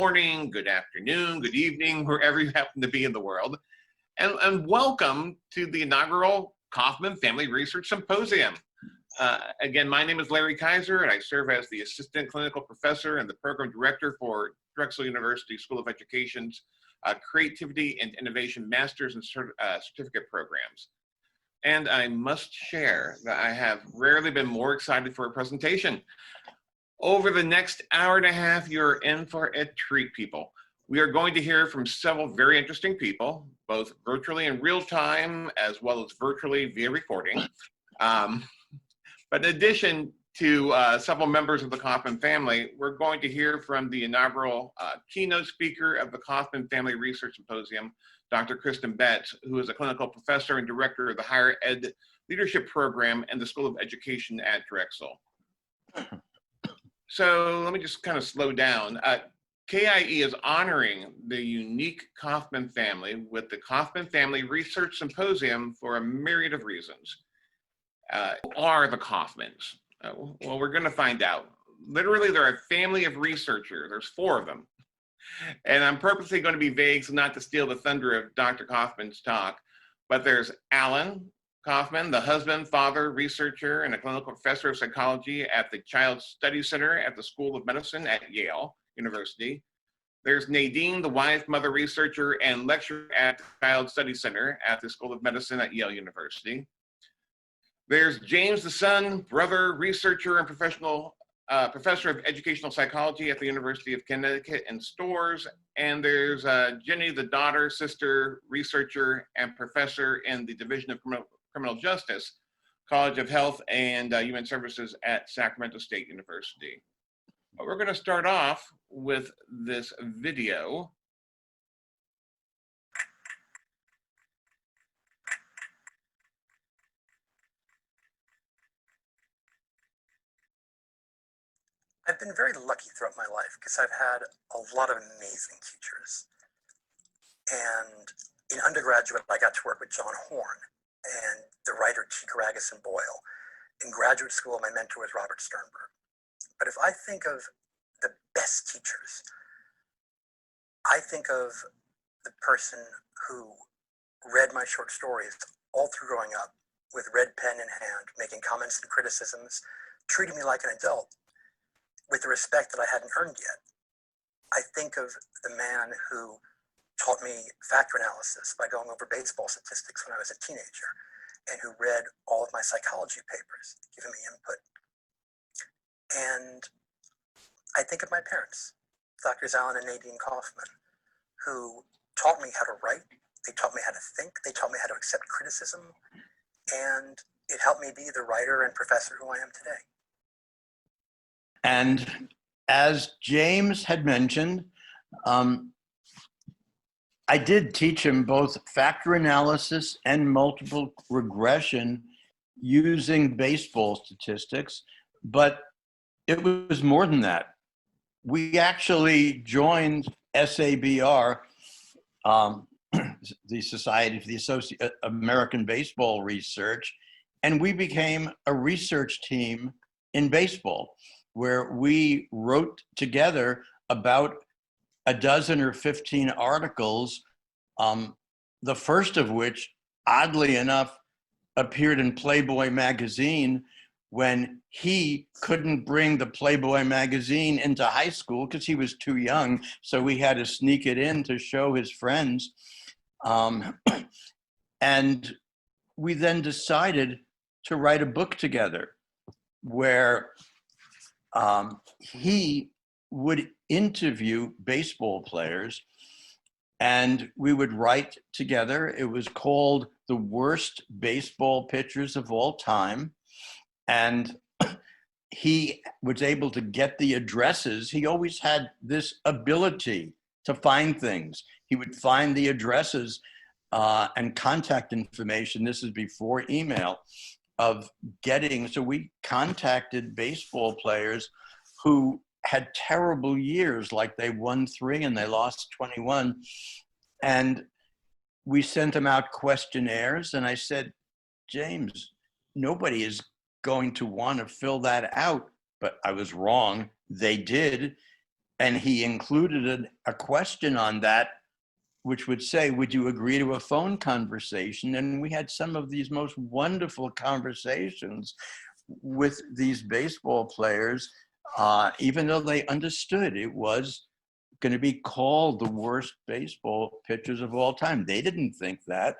morning, good afternoon, good evening, wherever you happen to be in the world. And welcome to the inaugural Kaufman Family Research Symposium. Again, my name is Larry Kaiser, and I serve as the Assistant Clinical Professor and the Program Director for Drexel University School of Education's Creativity and Innovation Masters and Certificate programs. And I must share that I have rarely been more excited for a presentation. Over the next hour and a half, you're in for a treat, people. We are going to hear from several very interesting people, both virtually in real time, as well as virtually via recording. But in addition to several members of the Kaufman family, we're going to hear from the inaugural keynote speaker of the Kaufman Family Research Symposium, Dr. Kristen Betts, who is a clinical professor and director of the Higher Ed Leadership Program and the School of Education at Drexel. So let me just kind of slow down. KIE is honoring the unique Kaufman family with the Kaufman Family Research Symposium for a myriad of reasons. Who are the Kaufmans? Well, we're going to find out. Literally, they're a family of researchers. There's 4 of them. And I'm purposely going to be vague so not to steal the thunder of Dr. Kaufman's talk. But there's Alan Kaufman, the husband, father, researcher, and a clinical professor of psychology at the Child Study Center at the School of Medicine at Yale University. There's Nadine, the wife, mother, researcher, and lecturer at the Child Study Center at the School of Medicine at Yale University. There's James, the son, brother, researcher, and professor of educational psychology at the University of Connecticut in Storrs. And there's Jenny, the daughter, sister, researcher, and professor in the Division of Criminal Justice, College of Health and Human Services at Sacramento State University. But we're going to start off with this video. I've been very lucky throughout my life because I've had a lot of amazing teachers. And in undergraduate, I got to work with John Horn and the writer T. Karagas and Boyle. In graduate school, my mentor was Robert Sternberg. But if I think of the best teachers, I think of the person who read my short stories all through growing up with red pen in hand, making comments and criticisms, treating me like an adult with the respect that I hadn't earned yet. I think of the man who taught me factor analysis by going over baseball statistics when I was a teenager, and who read all of my psychology papers, giving me input. And I think of my parents, Drs. Alan and Nadine Kaufman, who taught me how to write, they taught me how to think, they taught me how to accept criticism, and it helped me be the writer and professor who I am today. And as James had mentioned, I did teach him both factor analysis and multiple regression using baseball statistics, but it was more than that. We actually joined SABR, the Society for the American Baseball Research, and we became a research team in baseball, where we wrote together about a dozen or 15 articles, the first of which, oddly enough, appeared in Playboy magazine when he couldn't bring the Playboy magazine into high school because he was too young, so we had to sneak it in to show his friends. And we then decided to write a book together where he would interview baseball players and we would write together. It was called The Worst Baseball Pitchers of All Time. And he was able to get the addresses. He always had this ability to find things. He would find the addresses and contact information. This is before email, of getting, so we contacted baseball players who had terrible years, like they won 3 and they lost 21. And we sent them out questionnaires, and I said, James, nobody is going to want to fill that out. But I was wrong. They did. And he included a question on that, which would say, would you agree to a phone conversation? And we had some of these most wonderful conversations with these baseball players, even though they understood it was going to be called the worst baseball pitchers of all time. They didn't think that.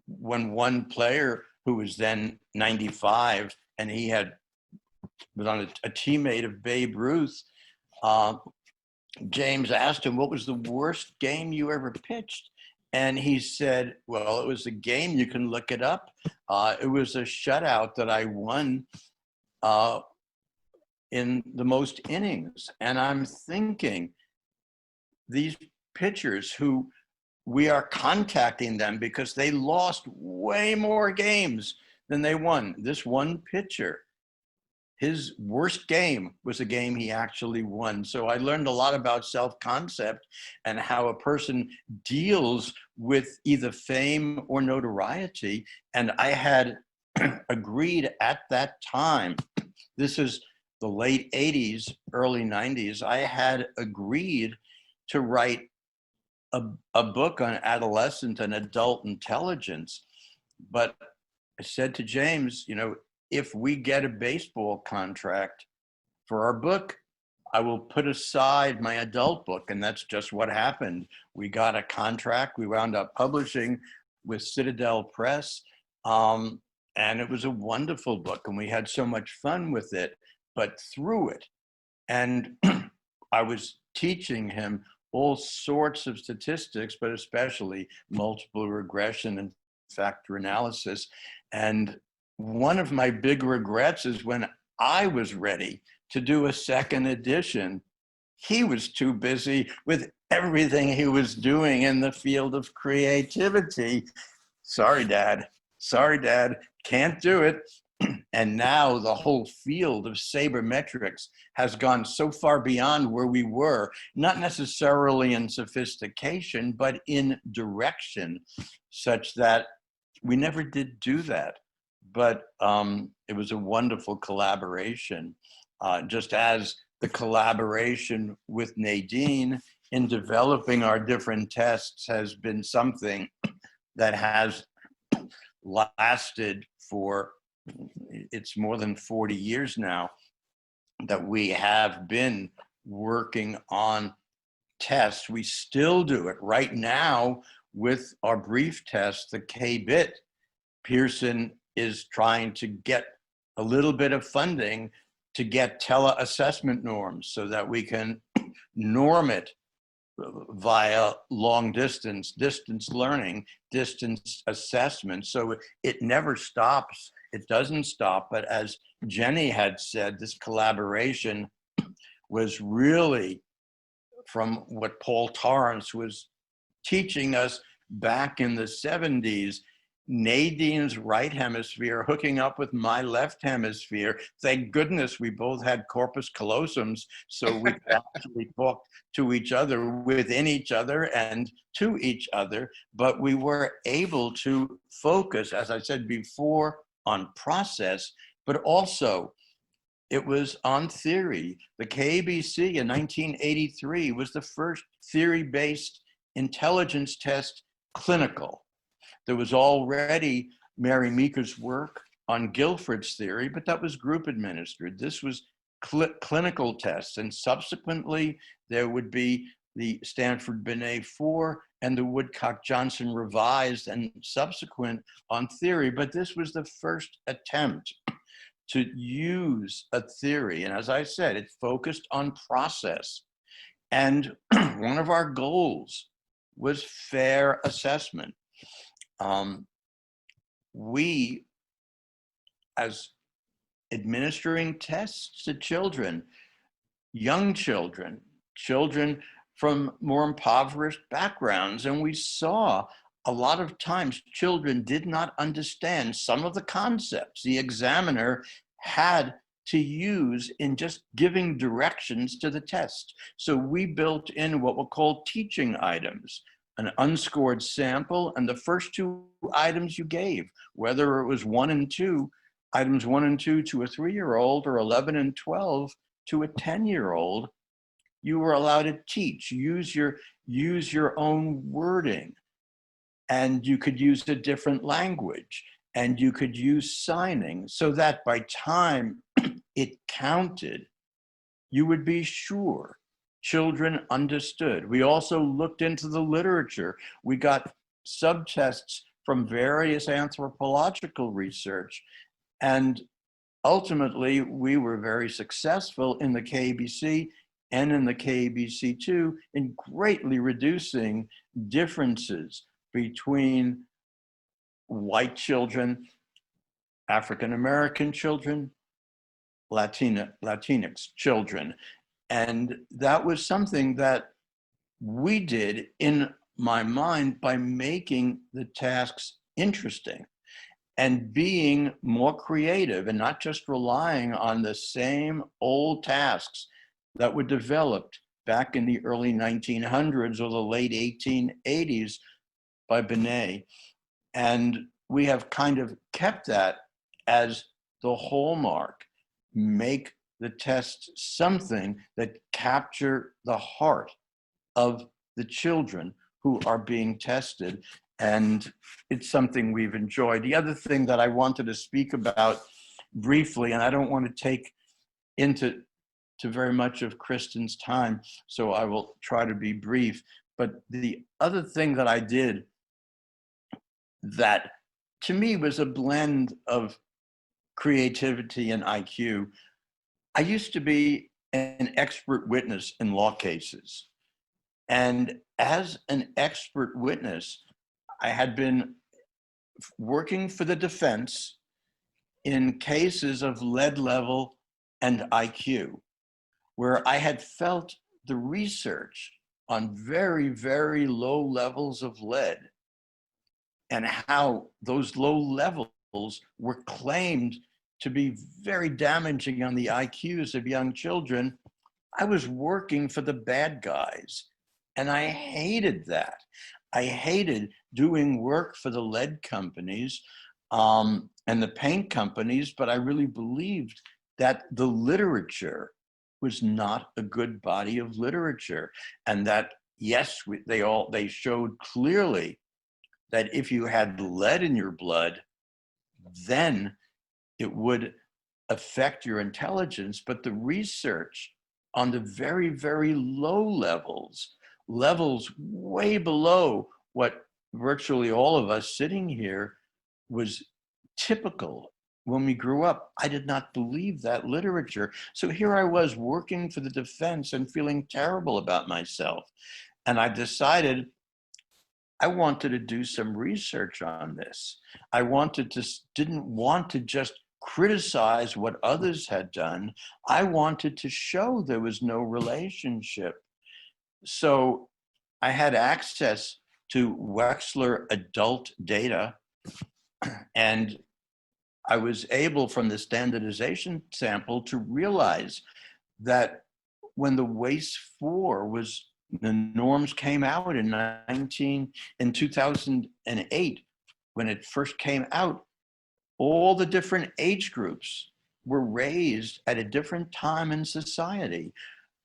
When one player who was then 95 and he was on a teammate of Babe Ruth, James asked him, what was the worst game you ever pitched? And he said, well, it was a game, you can look it up. It was a shutout that I won in the most innings. And I'm thinking, these pitchers who we are contacting them because they lost way more games than they won. This one pitcher, his worst game was a game he actually won. So I learned a lot about self-concept and how a person deals with either fame or notoriety. And I had agreed at that time, this is the late 80s, early 90s, I had agreed to write a book on adolescent and adult intelligence. But I said to James, you know, if we get a baseball contract for our book, I will put aside my adult book. And that's just what happened. We got a contract. We wound up publishing with Citadel Press. And it was a wonderful book. And we had so much fun with it. But through it, and I was teaching him all sorts of statistics, but especially multiple regression and factor analysis. And one of my big regrets is when I was ready to do a second edition, he was too busy with everything he was doing in the field of creativity. Sorry, Dad. Sorry, Dad. Can't do it. And now the whole field of sabermetrics has gone so far beyond where we were, not necessarily in sophistication, but in direction, such that we never did do that. But it was a wonderful collaboration, just as the collaboration with Nadine in developing our different tests has been something that has lasted for, it's more than 40 years now that we have been working on tests. We still do it right now with our brief test, the K-bit. Pearson is trying to get a little bit of funding to get tele-assessment norms so that we can norm it via long distance learning, distance assessment. So it never stops. It doesn't stop. But as Jenny had said, this collaboration was really from what Paul Torrance was teaching us back in the 70s. Nadine's right hemisphere hooking up with my left hemisphere. Thank goodness we both had corpus callosums, so we could actually talk to each other, within each other, and to each other. But we were able to focus, as I said before, on process, but also it was on theory. The KBC in 1983 was the first theory-based intelligence test clinical. There was already Mary Meeker's work on Guilford's theory, but that was group administered. This was clinical tests, and subsequently there would be the Stanford Binet 4 and the Woodcock-Johnson revised and subsequent on theory, but this was the first attempt to use a theory. And as I said, it focused on process. And one of our goals was fair assessment. We, as administering tests to children, young children, children from more impoverished backgrounds, and we saw a lot of times children did not understand some of the concepts the examiner had to use in just giving directions to the test. So we built in what were called teaching items, an unscored sample, and the first two items you gave, whether it was 1 and 2, items 1 and 2 to a 3-year-old or 11 and 12 to a 10-year-old, you were allowed to teach, use your own wording, and you could use a different language, and you could use signing, so that by time it counted, you would be sure children understood. We also looked into the literature. We got subtests from various anthropological research, and ultimately we were very successful in the KBC and in the KBC2 in greatly reducing differences between white children, African American children, Latinx children. And that was something that we did, in my mind, by making the tasks interesting and being more creative and not just relying on the same old tasks that were developed back in the early 1900s or the late 1880s by Binet. And we have kind of kept that as the hallmark. Make the tests something that capture the heart of the children who are being tested. And it's something we've enjoyed. The other thing that I wanted to speak about briefly, and I don't want to take into very much of Kristen's time, so I will try to be brief. But the other thing that I did that to me was a blend of creativity and IQ, I used to be an expert witness in law cases. And as an expert witness, I had been working for the defense in cases of lead level and IQ, where I had felt the research on very, very low levels of lead and how those low levels were claimed to be very damaging on the IQs of young children. I was working for the bad guys, and I hated that. I hated doing work for the lead companies and the paint companies, but I really believed that the literature was not a good body of literature, and that yes, they showed clearly that if you had lead in your blood, then it would affect your intelligence. But the research on the very, very low levels way below what virtually all of us sitting here was typical when we grew up, I did not believe that literature. So here I was working for the defense and feeling terrible about myself. And I decided I wanted to do some research on this. I didn't want to just criticize what others had done. I wanted to show there was no relationship. So I had access to Wechsler adult data, and I was able, from the standardization sample, to realize that when the WAIS-4 was, the norms came out in 2008, when it first came out, all the different age groups were raised at a different time in society.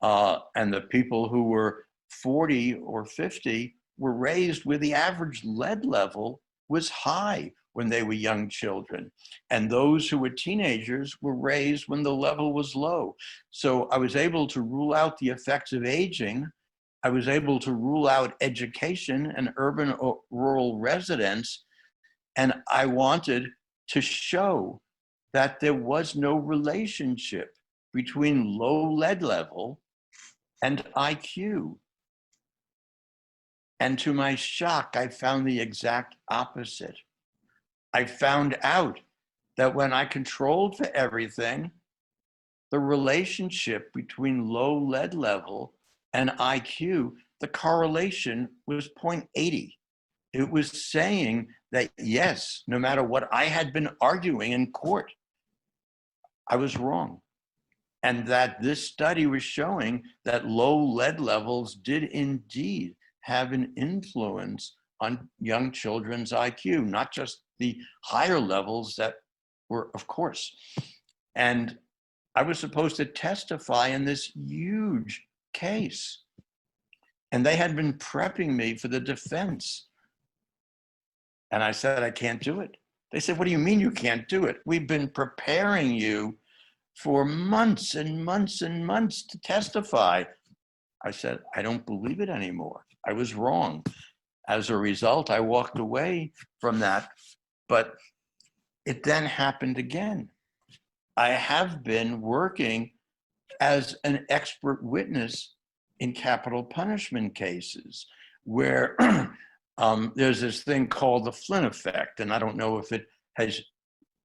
And the people who were 40 or 50 were raised where the average lead level was high when they were young children. And those who were teenagers were raised when the level was low. So I was able to rule out the effects of aging. I was able to rule out education and urban or rural residents. And I wanted to show that there was no relationship between low lead level and IQ. And to my shock, I found the exact opposite. I found out that when I controlled for everything, the relationship between low lead level and IQ, the correlation was 0.80. It was saying that yes, no matter what I had been arguing in court, I was wrong. And that this study was showing that low lead levels did indeed have an influence on young children's IQ, not just the higher levels that were, of course. And I was supposed to testify in this huge case. And they had been prepping me for the defense. And I said, I can't do it. They said, what do you mean you can't do it? We've been preparing you for months and months and months to testify. I said, I don't believe it anymore. I was wrong. As a result, I walked away from that, but it then happened again. I have been working as an expert witness in capital punishment cases where there's this thing called the Flint Effect, and I don't know if it has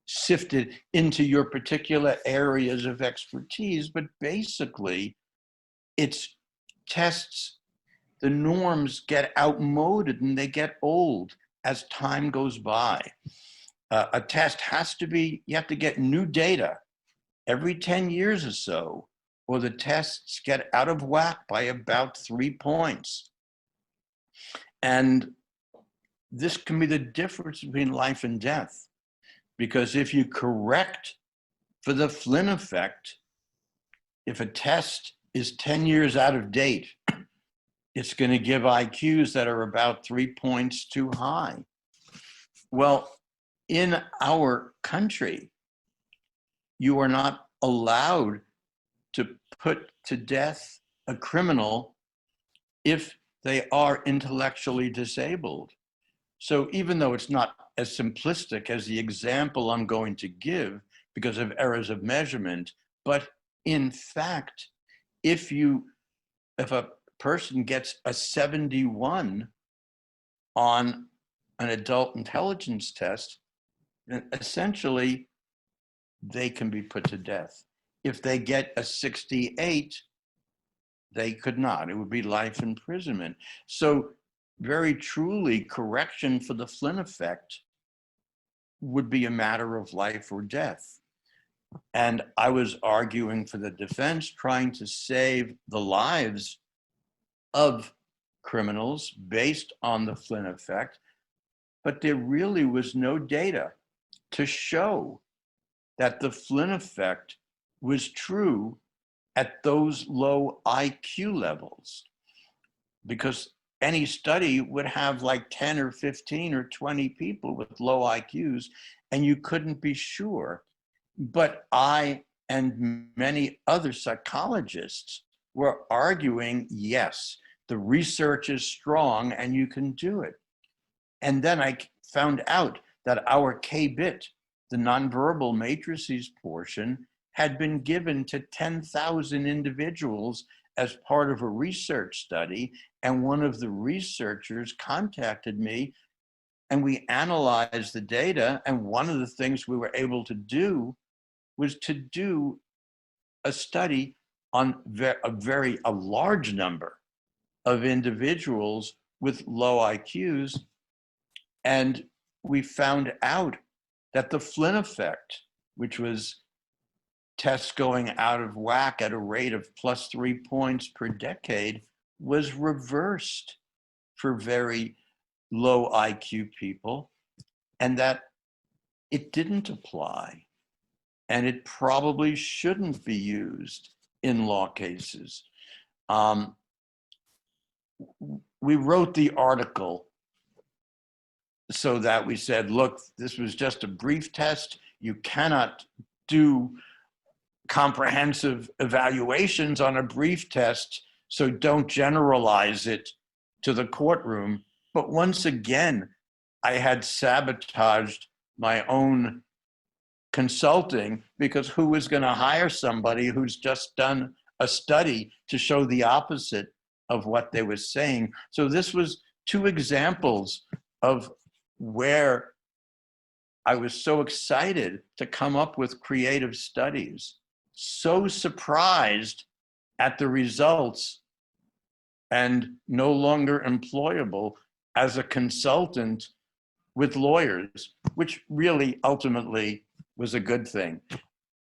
sifted into your particular areas of expertise, but basically it's tests, the norms get outmoded and they get old as time goes by. A test has to be, you have to get new data every 10 years or so, or the tests get out of whack by about 3 points. And this can be the difference between life and death, because if you correct for the Flynn effect, if a test is 10 years out of date, it's going to give IQs that are about 3 points too high. Well, in our country, you are not allowed to put to death a criminal if they are intellectually disabled. So even though it's not as simplistic as the example I'm going to give because of errors of measurement, but in fact, if a person gets a 71 on an adult intelligence test, then essentially they can be put to death. If they get a 68, they could not. It would be life imprisonment. So very truly, correction for the Flynn effect would be a matter of life or death. And I was arguing for the defense, trying to save the lives of criminals based on the Flynn effect, but there really was no data to show that the Flynn effect was true at those low IQ levels, because any study would have like 10 or 15 or 20 people with low IQs, and you couldn't be sure. But I and many other psychologists were arguing, yes, the research is strong and you can do it. And then I found out that our K-bit, the nonverbal matrices portion, had been given to 10,000 individuals as part of a research study. And one of the researchers contacted me and we analyzed the data. And one of the things we were able to do was to do a study on a large number of individuals with low IQs. And we found out that the Flynn effect, which was tests going out of whack at a rate of +3 points per decade, was reversed for very low IQ people, and that it didn't apply. And it probably shouldn't be used in law cases. We wrote the article so that we said, look, this was just a brief test. You cannot do comprehensive evaluations on a brief test, so don't generalize it to the courtroom. But once again, I had sabotaged my own consulting, because who was going to hire somebody who's just done a study to show the opposite of what they were saying? So this was 2 examples of where I was so excited to come up with creative studies, so surprised at the results, and no longer employable as a consultant with lawyers, which really ultimately was a good thing.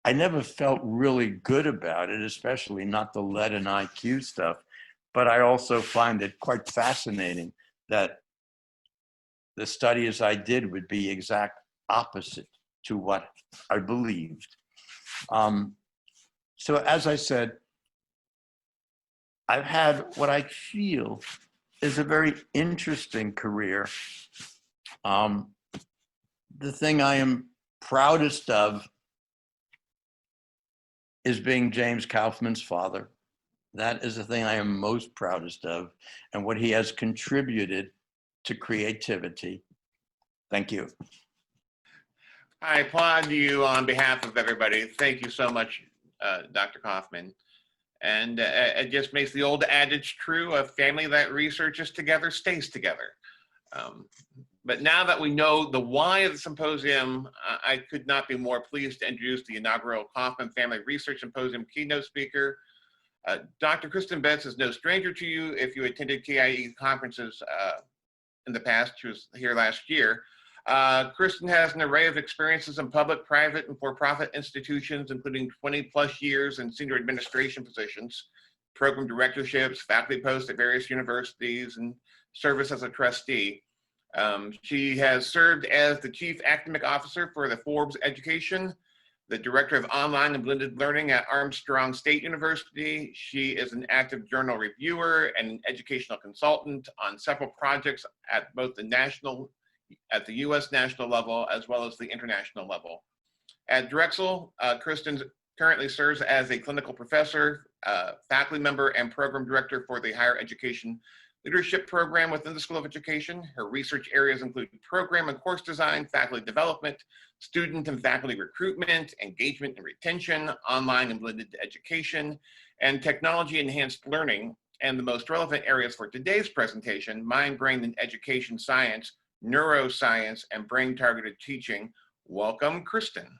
I never felt really good about it, especially not the lead and IQ stuff, but I also find it quite fascinating that the studies I did would be exact opposite to what I believed. So as I said, I've had what I feel is a very interesting career. The thing I am proudest of is being James Kaufman's father. That is the thing I am most proudest of, and what he has contributed to creativity. Thank you. I applaud you on behalf of everybody. Thank you so much, Dr. Kaufman. And it just makes the old adage true: a family that researches together stays together. But now that we know the why of the symposium, I could not be more pleased to introduce the inaugural Kaufman Family Research Symposium keynote speaker. Dr. Kristen Betts is no stranger to you if you attended KIE conferences in the past. She was here last year. Kristen has an array of experiences in public, private, and for-profit institutions, including 20+ years in senior administration positions, program directorships, faculty posts at various universities, and service as a trustee. She has served as the Chief Academic Officer for the Forbes Education, the Director of Online and Blended Learning at Armstrong State University. She is an active journal reviewer and an educational consultant on several projects at both the US national level as well as the international level. At Drexel, Kristen currently serves as a clinical professor, faculty member, and program director for the Higher Education Leadership Program within the School of Education. Her research areas include program and course design, faculty development, student and faculty recruitment, engagement and retention, online and blended education, and technology-enhanced learning. And the most relevant areas for today's presentation: mind, brain, and education science, neuroscience, and brain-targeted teaching. Welcome, Kristen.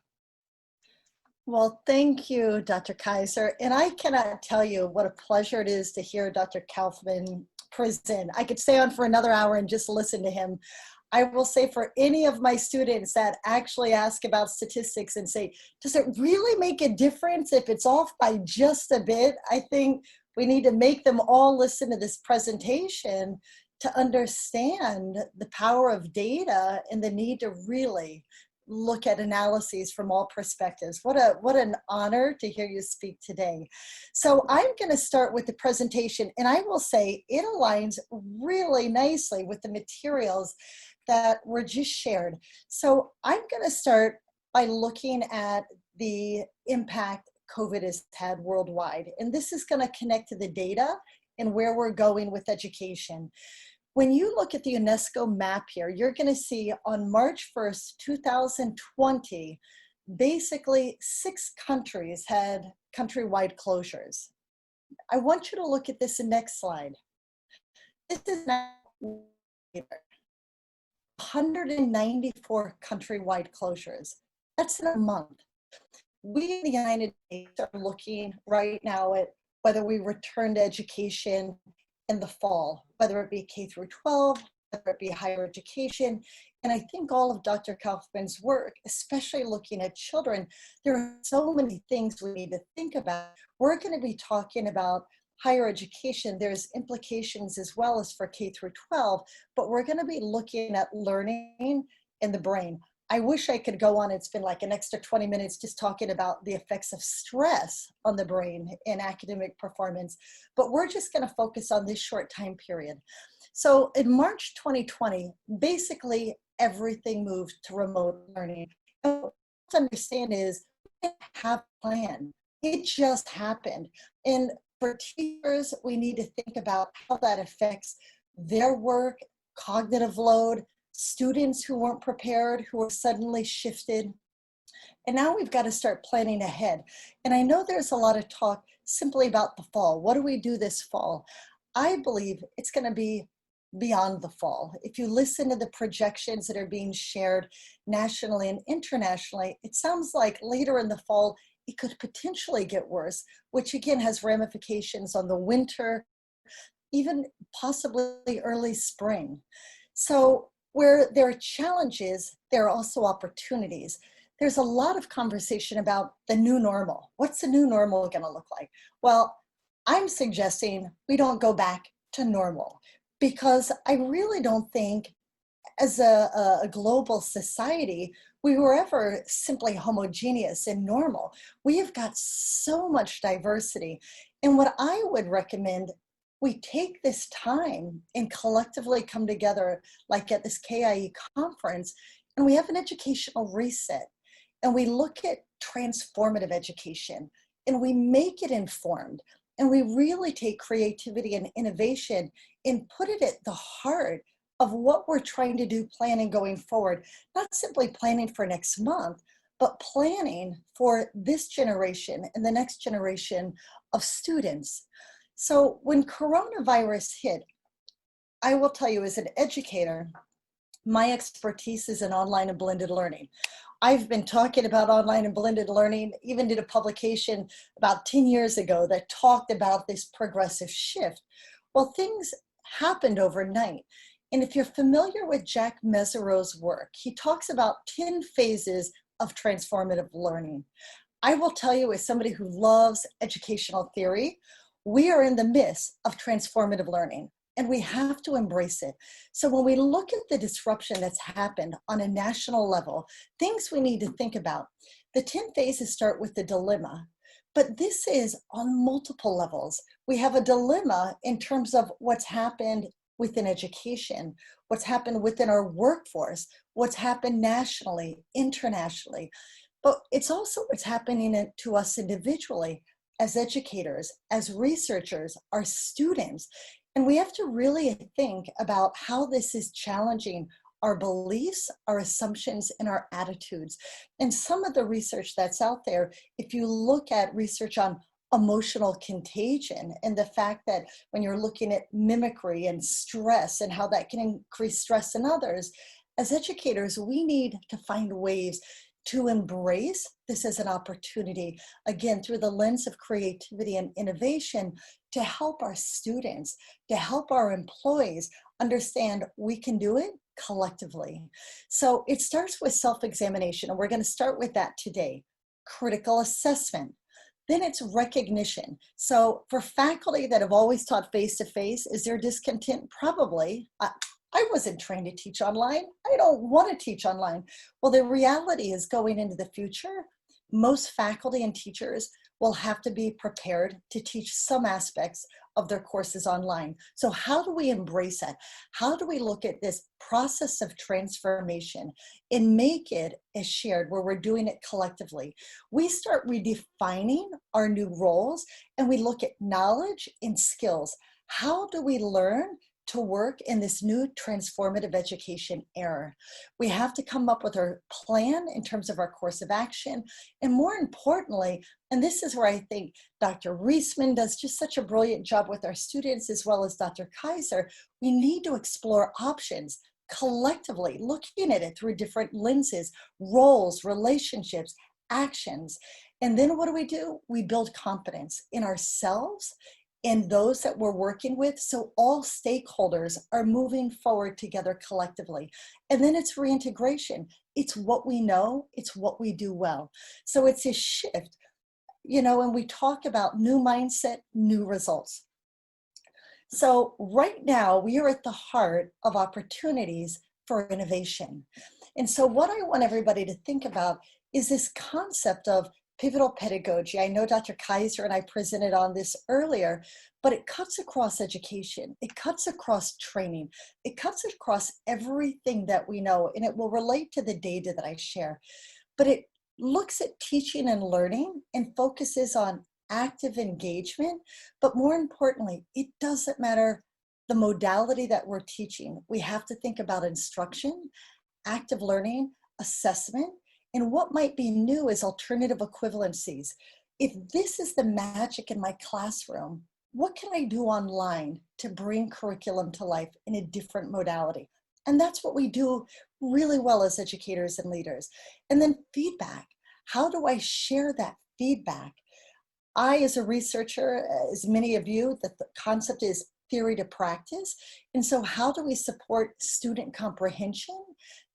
Well, thank you, Dr. Kaiser. And I cannot tell you what a pleasure it is to hear Dr. Kaufman present. I could stay on for another hour and just listen to him. I will say, for any of my students that actually ask about statistics and say, does it really make a difference if it's off by just a bit? I think we need to make them all listen to this presentation to understand the power of data and the need to really look at analyses from all perspectives. What an honor to hear you speak today. So I'm going to start with the presentation, and I will say it aligns really nicely with the materials that were just shared. So I'm going to start by looking at the impact COVID has had worldwide, and this is going to connect to the data and where we're going with education. When you look at the UNESCO map here, you're going to see on March 1st, 2020, basically 6 countries had countrywide closures. I want you to look at this in next slide. This is now 194 countrywide closures. That's in a month. We in the United States are looking right now at whether we return to education in the fall, whether it be K through 12, whether it be higher education. And I think all of Dr. Kaufman's work, especially looking at children, there are so many things we need to think about. We're going to be talking about higher education. There's implications as well as for K through 12, but we're going to be looking at learning in the brain. I wish I could go on. It's been like an extra 20 minutes just talking about the effects of stress on the brain and academic performance, but we're just going to focus on this short time period. So in March 2020, basically everything moved to remote learning. And what to understand is we didn't have a plan. It just happened. And for teachers, we need to think about how that affects their work, cognitive load, students who weren't prepared, who were suddenly shifted. And now we've got to start planning ahead. And I know there's a lot of talk simply about the fall. What do we do this fall? I believe it's going to be beyond the fall. If you listen to the projections that are being shared nationally and internationally, it sounds like later in the fall, it could potentially get worse, which again has ramifications on the winter, even possibly early spring. So where there are challenges, there are also opportunities. There's a lot of conversation about the new normal. What's the new normal going to look like? Well, I'm suggesting we don't go back to normal, because I really don't think as a global society, we were ever simply homogeneous and normal. We have got so much diversity. And what I would recommend, we take this time and collectively come together, like at this KIE conference, and we have an educational reset. And we look at transformative education, and we make it informed. And we really take creativity and innovation and put it at the heart of what we're trying to do planning going forward. Not simply planning for next month, but planning for this generation and the next generation of students. So when coronavirus hit, I will tell you, as an educator, my expertise is in online and blended learning. I've been talking about online and blended learning, even did a publication about 10 years ago that talked about this progressive shift. Well, things happened overnight. And if you're familiar with Jack Mesereau's work, he talks about 10 phases of transformative learning. I will tell you, as somebody who loves educational theory, we are in the midst of transformative learning, and we have to embrace it. So when we look at the disruption that's happened on a national level, things we need to think about. The 10 phases start with the dilemma, but this is on multiple levels. We have a dilemma in terms of what's happened within education, what's happened within our workforce, what's happened nationally, internationally, but it's also what's happening to us individually as educators, as researchers, our students. And we have to really think about how this is challenging our beliefs, our assumptions, and our attitudes. And some of the research that's out there, if you look at research on emotional contagion and the fact that when you're looking at mimicry and stress and how that can increase stress in others, as educators, we need to find ways to embrace this as an opportunity, again, through the lens of creativity and innovation, to help our students, to help our employees understand we can do it collectively. So it starts with self-examination, and we're going to start with that today. Critical assessment. Then it's recognition. So for faculty that have always taught face-to-face, is there discontent? Probably. I wasn't trained to teach online. I don't want to teach online. Well, the reality is, going into the future, most faculty and teachers will have to be prepared to teach some aspects of their courses online. So how do we embrace that? How do we look at this process of transformation and make it as shared, where we're doing it collectively? We start redefining our new roles, and we look at knowledge and skills. How do we learn to work in this new transformative education era? We have to come up with our plan in terms of our course of action. And more importantly, and this is where I think Dr. Reisman does just such a brilliant job with our students, as well as Dr. Kaiser, we need to explore options collectively, looking at it through different lenses, roles, relationships, actions. And then what do? We build confidence in ourselves and those that we're working with, so all stakeholders are moving forward together collectively. And then it's reintegration. It's what we know, it's what we do well. So it's a shift, you know, and we talk about new mindset, new results. So right now we are at the heart of opportunities for innovation. And so what I want everybody to think about is this concept of pivotal pedagogy. I know Dr. Kaiser and I presented on this earlier, but it cuts across education. It cuts across training. It cuts across everything that we know, and it will relate to the data that I share. But it looks at teaching and learning and focuses on active engagement. But more importantly, it doesn't matter the modality that we're teaching. We have to think about instruction, active learning, assessment, and what might be new is alternative equivalencies. If this is the magic in my classroom, what can I do online to bring curriculum to life in a different modality? And that's what we do really well as educators and leaders. And then feedback. How do I share that feedback? I, as a researcher, as many of you, the concept is theory to practice. And so how do we support student comprehension,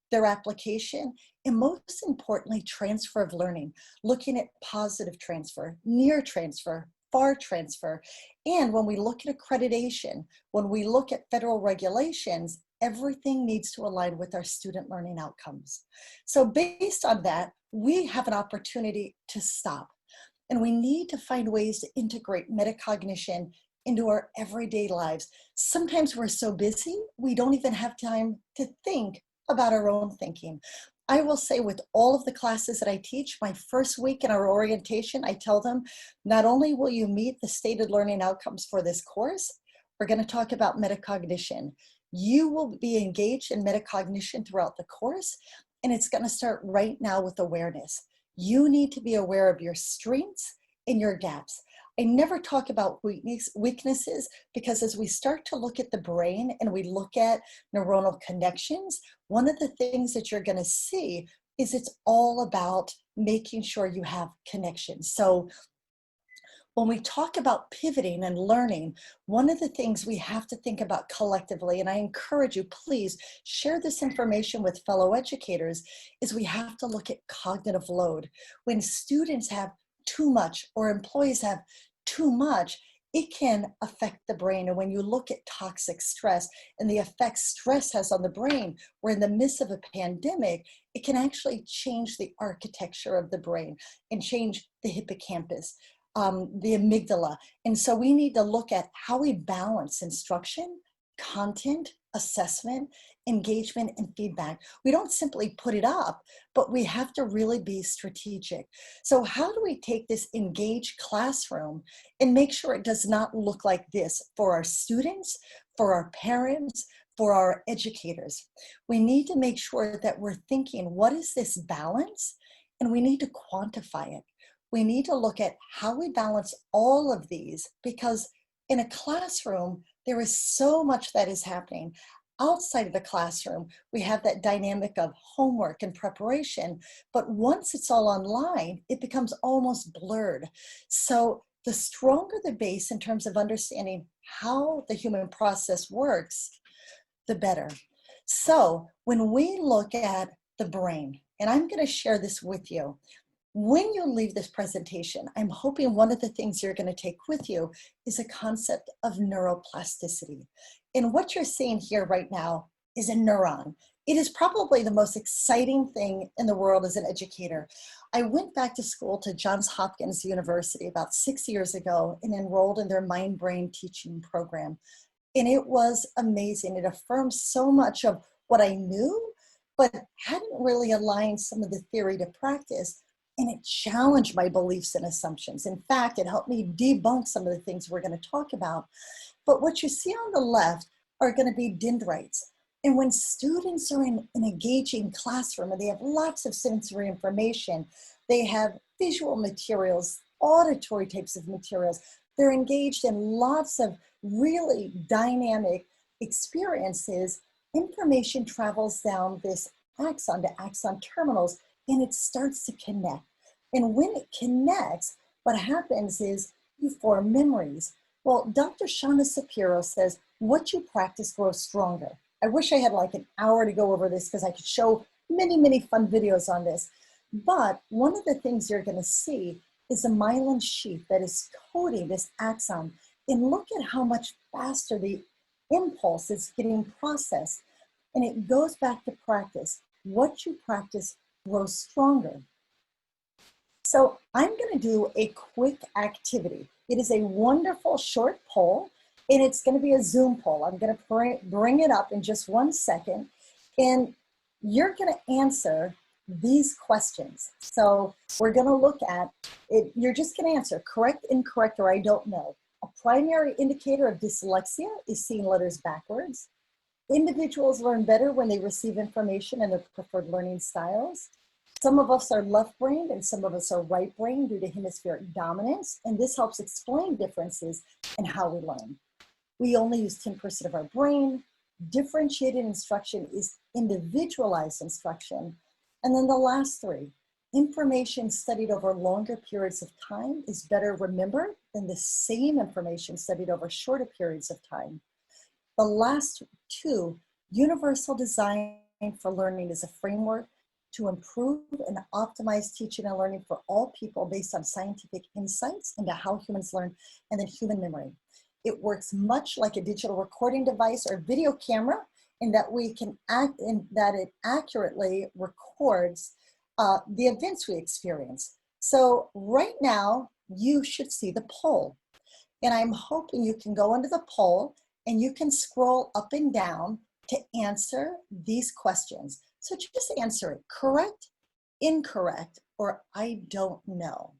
their application, and most importantly, transfer of learning, looking at positive transfer, near transfer, far transfer. And when we look at accreditation, when we look at federal regulations, everything needs to align with our student learning outcomes. So based on that, we have an opportunity to stop. And we need to find ways to integrate metacognition into our everyday lives. Sometimes we're so busy, we don't even have time to think about our own thinking. I will say with all of the classes that I teach, my first week in our orientation, I tell them, not only will you meet the stated learning outcomes for this course, we're going to talk about metacognition. You will be engaged in metacognition throughout the course, and it's going to start right now with awareness. You need to be aware of your strengths and your gaps. I never talk about weaknesses because as we start to look at the brain and we look at neuronal connections, one of the things that you're going to see is it's all about making sure you have connections. So when we talk about pivoting and learning, one of the things we have to think about collectively, and I encourage you, please share this information with fellow educators, is we have to look at cognitive load. When students have too much or employees have too much, it can affect the brain. And when you look at toxic stress and the effects stress has on the brain, we're in the midst of a pandemic, it can actually change the architecture of the brain and change the hippocampus, the amygdala. And so we need to look at how we balance instruction, content, assessment, engagement, and feedback. We don't simply put it up, but we have to really be strategic. So how do we take this engaged classroom and make sure it does not look like this for our students, for our parents, for our educators? We need to make sure that we're thinking, what is this balance? And we need to quantify it. We need to look at how we balance all of these, because in a classroom, there is so much that is happening. Outside of the classroom, we have that dynamic of homework and preparation, but once it's all online, it becomes almost blurred. So the stronger the base in terms of understanding how the human process works, the better. So when we look at the brain, and I'm going to share this with you, when you leave this presentation, I'm hoping one of the things you're going to take with you is a concept of neuroplasticity. And what you're seeing here right now is a neuron. It is probably the most exciting thing in the world as an educator. I went back to school to Johns Hopkins University about 6 years ago and enrolled in their mind-brain teaching program. And it was amazing. It affirmed so much of what I knew, but hadn't really aligned some of the theory to practice. And it challenged my beliefs and assumptions. In fact, it helped me debunk some of the things we're going to talk about. But what you see on the left are going to be dendrites. And when students are in an engaging classroom and they have lots of sensory information, they have visual materials, auditory types of materials, they're engaged in lots of really dynamic experiences, information travels down this axon to axon terminals, and it starts to connect. And when it connects, what happens is you form memories. Well, Dr. Shauna Shapiro says, what you practice grows stronger. I wish I had like an hour to go over this because I could show many, many fun videos on this. But one of the things you're going to see is a myelin sheath that is coding this axon. And look at how much faster the impulse is getting processed. And it goes back to practice. What you practice grows stronger. So I'm going to do a quick activity. It is a wonderful short poll, and it's going to be a Zoom poll. I'm going to bring it up in just 1 second, and you're going to answer these questions. So we're going to look at it. You're just going to answer correct, incorrect, or I don't know. A primary indicator of dyslexia is seeing letters backwards. Individuals learn better when they receive information in their preferred learning styles. Some of us are left-brained and some of us are right-brained due to hemispheric dominance, and this helps explain differences in how we learn. We only use 10% of our brain. Differentiated instruction is individualized instruction. And then the last three, information studied over longer periods of time is better remembered than the same information studied over shorter periods of time. The last two, universal design for learning is a framework to improve and optimize teaching and learning for all people based on scientific insights into how humans learn, and then human memory. It works much like a digital recording device or video camera, and that we can act in that it accurately records the events we experience. So right now, you should see the poll. And I'm hoping you can go into the poll and you can scroll up and down to answer these questions. So just answer it, correct, incorrect, or I don't know.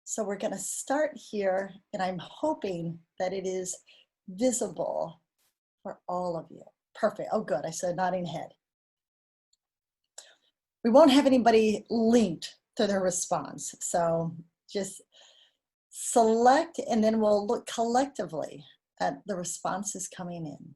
So we're going to start here, and I'm hoping that it is visible for all of you. Perfect. Oh, good. I said nodding head. We won't have anybody linked to their response. So just select, and then we'll look collectively at the responses coming in.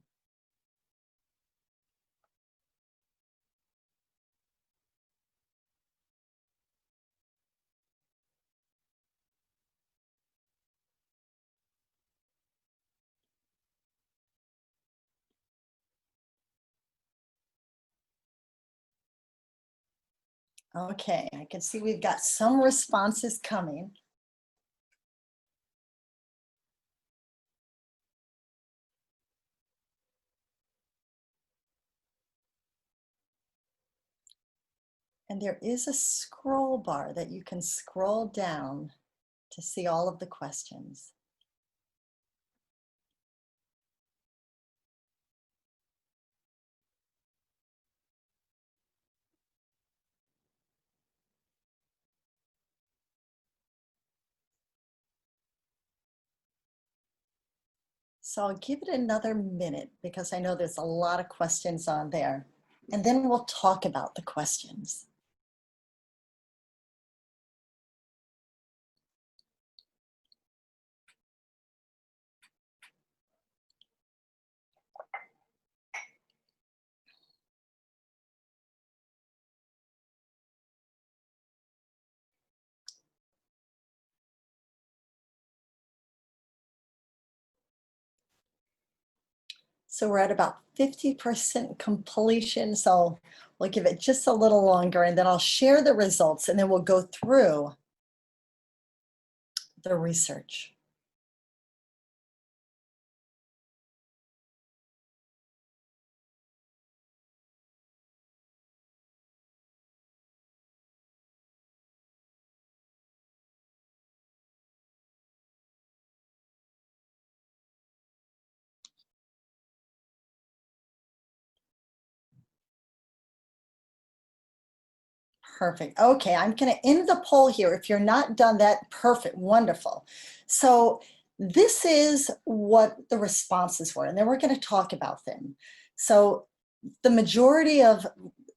Okay, I can see we've got some responses coming. And there is a scroll bar that you can scroll down to see all of the questions. So I'll give it another minute because I know there's a lot of questions on there. And then we'll talk about the questions. So we're at about 50% completion. So we'll give it just a little longer and then I'll share the results and then we'll go through the research. Perfect. Okay, I'm going to end the poll here. If you're not done that, perfect, wonderful. So this is what the responses were, and then we're going to talk about them. So the majority of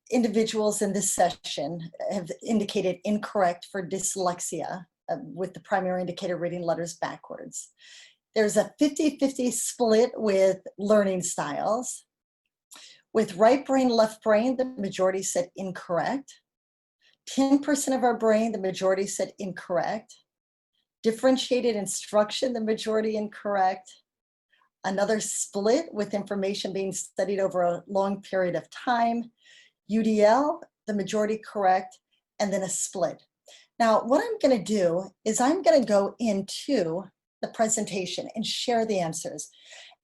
individuals in this session have indicated incorrect for dyslexia with the primary indicator reading letters backwards. There's a 50-50 split with learning styles. With right brain, left brain, the majority said incorrect. 10% of our brain, the majority said incorrect. Differentiated instruction, the majority incorrect. Another split with information being studied over a long period of time. UDL, the majority correct, and then a split. Now, what I'm going to do is I'm going to go into the presentation and share the answers.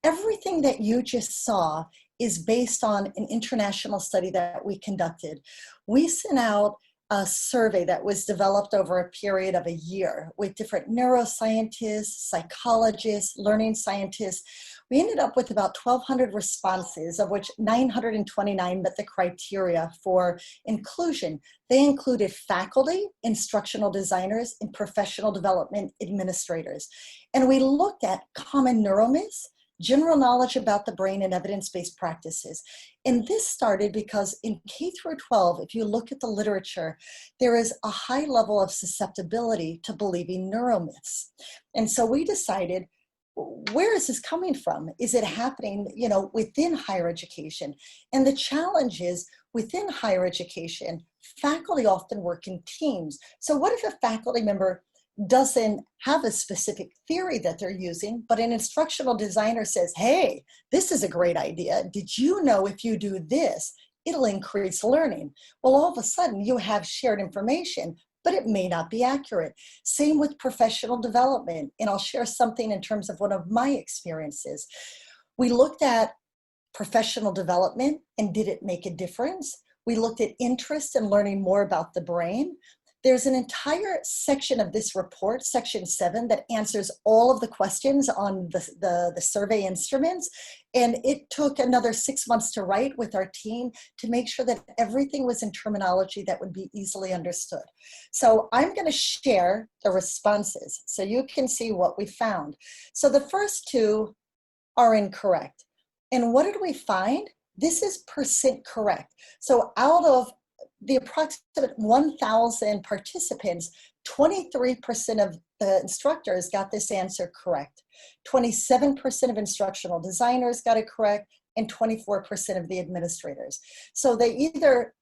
Everything that you just saw is based on an international study that we conducted. We sent out a survey that was developed over a period of a year with different neuroscientists, psychologists, learning scientists. We ended up with about 1,200 responses, of which 929 met the criteria for inclusion. They included faculty, instructional designers, and professional development administrators. And we looked at common neuromyths, general knowledge about the brain, and evidence-based practices. And this started because in K through 12, if you look at the literature, there is a high level of susceptibility to believing neuromyths. And so we decided, where is this coming from? Is it happening, within higher education? And the challenge is, within higher education, faculty often work in teams. So what if a faculty member doesn't have a specific theory that they're using, but an instructional designer says, hey, this is a great idea. Did you know if you do this, it'll increase learning? Well, all of a sudden you have shared information, but it may not be accurate. Same with professional development. And I'll share something in terms of one of my experiences. We looked at professional development and did it make a difference? We looked at interest in learning more about the brain. There's an entire section of this report, section 7, that answers all of the questions on the survey instruments. And it took another 6 months to write with our team to make sure that everything was in terminology that would be easily understood. So I'm going to share the responses so you can see what we found. So the first two are incorrect. And what did we find? This is % correct. So out of the approximate 1,000 participants, 23% of the instructors got this answer correct. 27% of instructional designers got it correct, and 24% of the administrators. So they either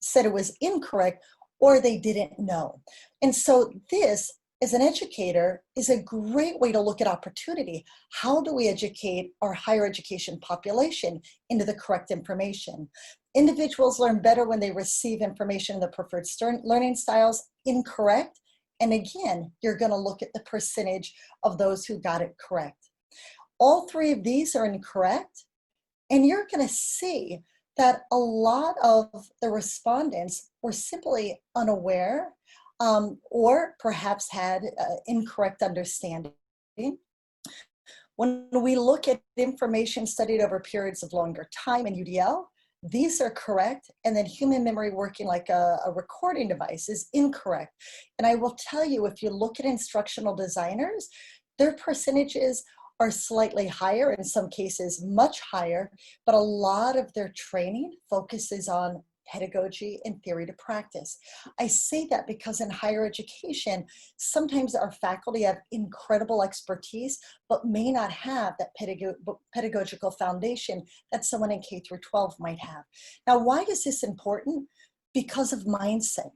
said it was incorrect or they didn't know. And so this, as an educator, is a great way to look at opportunity. How do we educate our higher education population into the correct information? Individuals learn better when they receive information in the preferred learning styles. Incorrect. And again, you're going to look at the percentage of those who got it correct. All three of these are incorrect. And you're going to see that a lot of the respondents were simply unaware or perhaps had incorrect understanding. When we look at information studied over periods of longer time in UDL, these are correct, and then human memory working like a recording device is incorrect. And I will tell you, if you look at instructional designers, their percentages are slightly higher, in some cases much higher, but a lot of their training focuses on pedagogy and theory to practice. I say that because in higher education, sometimes our faculty have incredible expertise, but may not have that pedagogical foundation that someone in K through 12 might have. Now, why is this important? Because of mindset.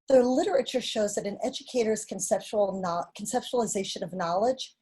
The literature shows that an educator's conceptualization of knowledge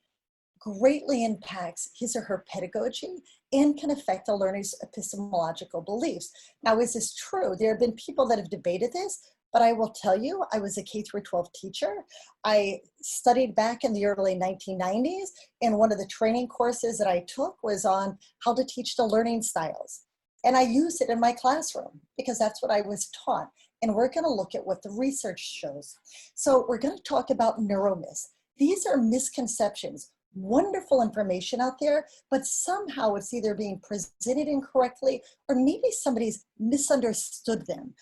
greatly impacts his or her pedagogy and can affect a learner's epistemological beliefs. Now, is this true? There have been people that have debated this, but I will tell you, I was a K through 12 teacher. I studied back in the early 1990s, and one of the training courses that I took was on how to teach the learning styles. And I used it in my classroom because that's what I was taught. And we're going to look at what the research shows. So we're going to talk about neuromyths. These are misconceptions. Wonderful information out there, but somehow it's either being presented incorrectly or maybe somebody's misunderstood them.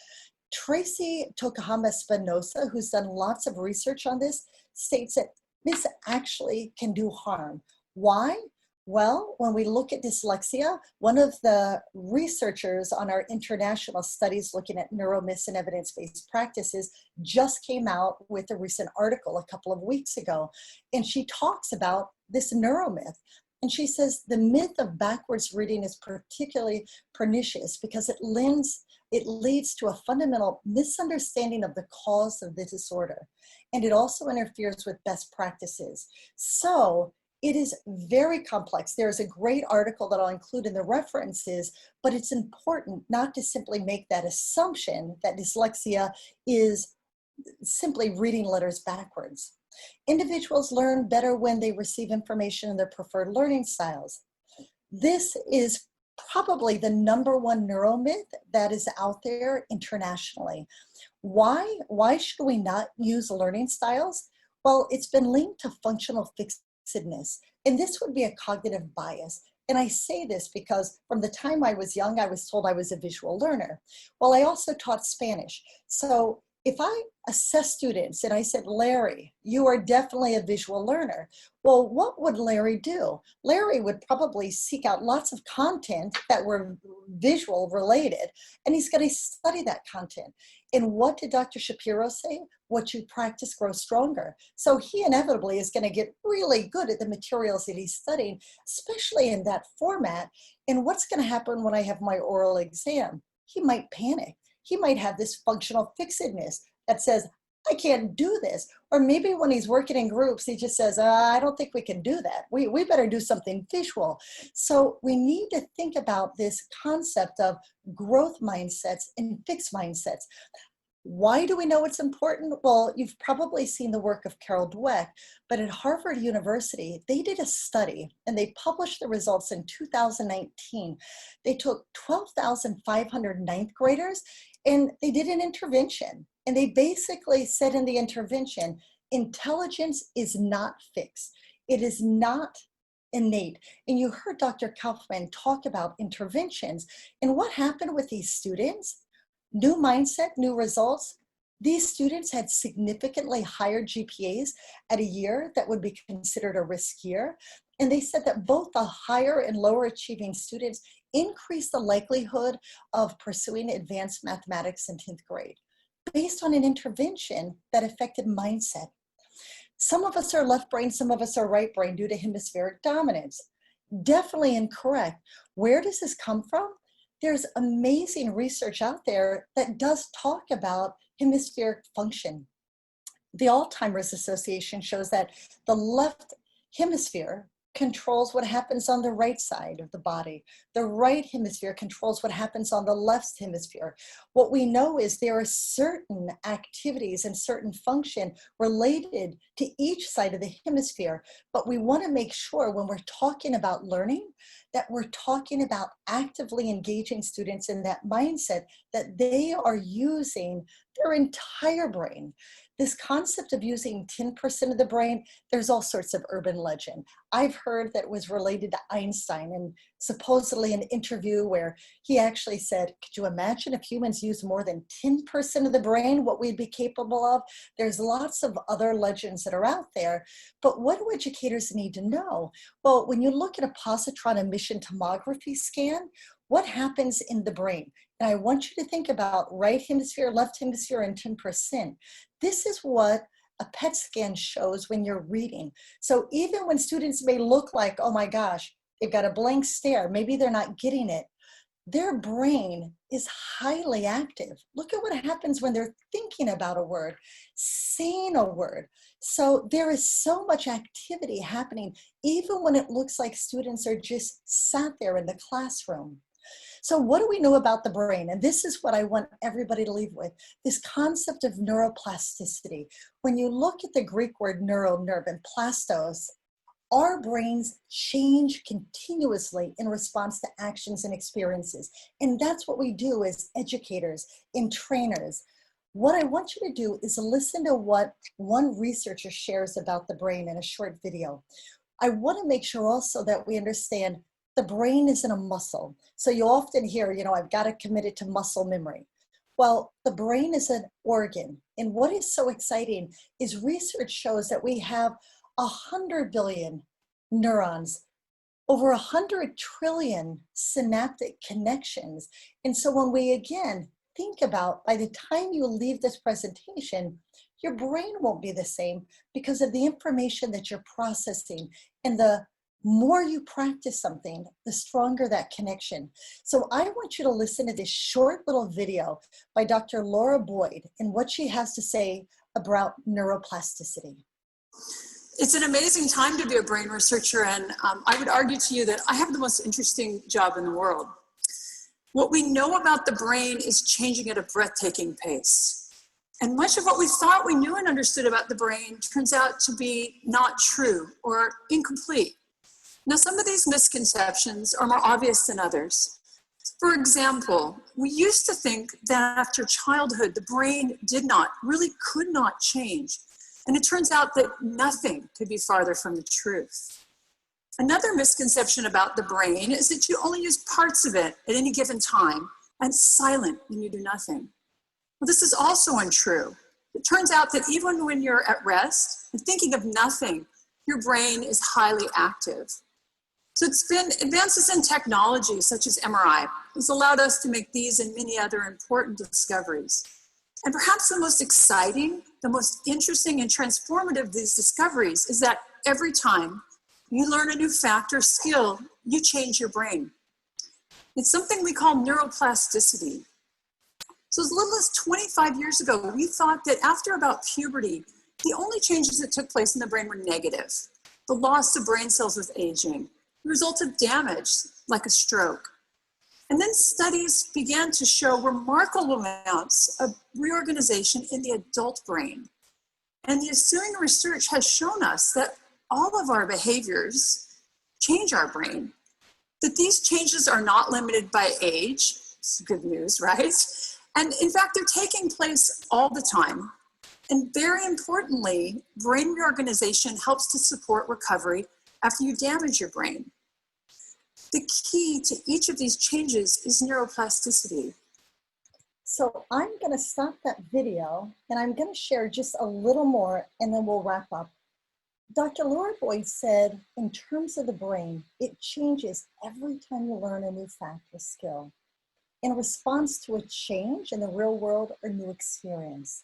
Tracy Tokuhama Spinoza, who's done lots of research on this, states that this actually can do harm. Why? Well, when we look at dyslexia, one of the researchers on our international studies looking at neuromyths and evidence-based practices just came out with a recent article a couple of weeks ago. And she talks about this neuromyth. And she says the myth of backwards reading is particularly pernicious because it leads to a fundamental misunderstanding of the cause of the disorder. And it also interferes with best practices. So it is very complex. There's a great article that I'll include in the references, but it's important not to simply make that assumption that dyslexia is simply reading letters backwards. Individuals learn better when they receive information in their preferred learning styles. This is probably the #1 neuromyth that is out there internationally. Why? Why should we not use learning styles? Well, it's been linked to functional fixedness, and this would be a cognitive bias. And I say this because from the time I was young, I was told I was a visual learner. Well, I also taught Spanish. So if I assess students and I said, Larry, you are definitely a visual learner. Well, what would Larry do? Larry would probably seek out lots of content that were visual related, and he's going to study that content. And what did Dr. Shapiro say? What you practice grows stronger. So he inevitably is going to get really good at the materials that he's studying, especially in that format. And what's going to happen when I have my oral exam? He might panic. He might have this functional fixedness that says, I can't do this. Or maybe when he's working in groups, he just says, I don't think we can do that. We better do something visual. So we need to think about this concept of growth mindsets and fixed mindsets. Why do we know it's important? Well, you've probably seen the work of Carol Dweck, but at Harvard University, they did a study and they published the results in 2019. They took 12,500 ninth graders and they did an intervention. And they basically said in the intervention, intelligence is not fixed. It is not innate. And you heard Dr. Kaufman talk about interventions. And what happened with these students? New mindset, new results. These students had significantly higher GPAs at a year that would be considered a risk year. And they said that both the higher and lower achieving students increased the likelihood of pursuing advanced mathematics in 10th grade based on an intervention that affected mindset. Some of us are left brain, some of us are right brain due to hemispheric dominance. Definitely incorrect. Where does this come from? There's amazing research out there that does talk about hemispheric function. The Alzheimer's Association shows that the left hemisphere controls what happens on the right side of the body. The right hemisphere controls what happens on the left hemisphere. What we know is there are certain activities and certain function related to each side of the hemisphere, but we want to make sure when we're talking about learning that we're talking about actively engaging students in that mindset that they are using their entire brain. This concept of using 10% of the brain, there's all sorts of urban legend. I've heard that it was related to Einstein and supposedly an interview where he actually said, could you imagine if humans use more than 10% of the brain, what we'd be capable of? There's lots of other legends that are out there, but what do educators need to know? Well, when you look at a positron emission tomography scan, what happens in the brain? And I want you to think about right hemisphere, left hemisphere, and 10%. This is what a PET scan shows when you're reading. So even when students may look like, oh my gosh, they've got a blank stare, maybe they're not getting it, their brain is highly active. Look at what happens when they're thinking about a word, saying a word. So there is so much activity happening, even when it looks like students are just sat there in the classroom. So what do we know about the brain? And this is what I want everybody to leave with, this concept of neuroplasticity. When you look at the Greek word neuro, nerve, and plastos, our brains change continuously in response to actions and experiences. And that's what we do as educators and trainers. What I want you to do is listen to what one researcher shares about the brain in a short video. I want to make sure also that we understand the brain isn't a muscle. So you often hear, I've got to commit it to muscle memory. Well, the brain is an organ. And what is so exciting is research shows that we have 100 billion neurons, over 100 trillion synaptic connections. And so when we, again, think about by the time you leave this presentation, your brain won't be the same because of the information that you're processing. And the more you practice something, the stronger that connection. So I want you to listen to this short little video by Dr. Laura Boyd and what she has to say about neuroplasticity. It's an amazing time to be a brain researcher, and I would argue to you that I have the most interesting job in the world. What we know about the brain is changing at a breathtaking pace. And much of what we thought we knew and understood about the brain turns out to be not true or incomplete. Now, some of these misconceptions are more obvious than others. For example, we used to think that after childhood, the brain really could not change. And it turns out that nothing could be farther from the truth. Another misconception about the brain is that you only use parts of it at any given time and it's silent when you do nothing. Well, this is also untrue. It turns out that even when you're at rest and thinking of nothing, your brain is highly active. So it's been advances in technology such as MRI has allowed us to make these and many other important discoveries. And perhaps the most exciting, the most interesting and transformative of these discoveries is that every time you learn a new fact or skill, you change your brain. It's something we call neuroplasticity. So as little as 25 years ago, we thought that after about puberty, the only changes that took place in the brain were negative. The loss of brain cells with aging, the result of damage like a stroke. And then studies began to show remarkable amounts of reorganization in the adult brain. And the ensuing research has shown us that all of our behaviors change our brain, that these changes are not limited by age. It's good news, right? And in fact, they're taking place all the time. And very importantly, brain reorganization helps to support recovery after you damage your brain. The key to each of these changes is neuroplasticity. So I'm going to stop that video and I'm going to share just a little more and then we'll wrap up. Dr. Laura Boyd said, in terms of the brain, it changes every time you learn a new fact or skill in response to a change in the real world or new experience.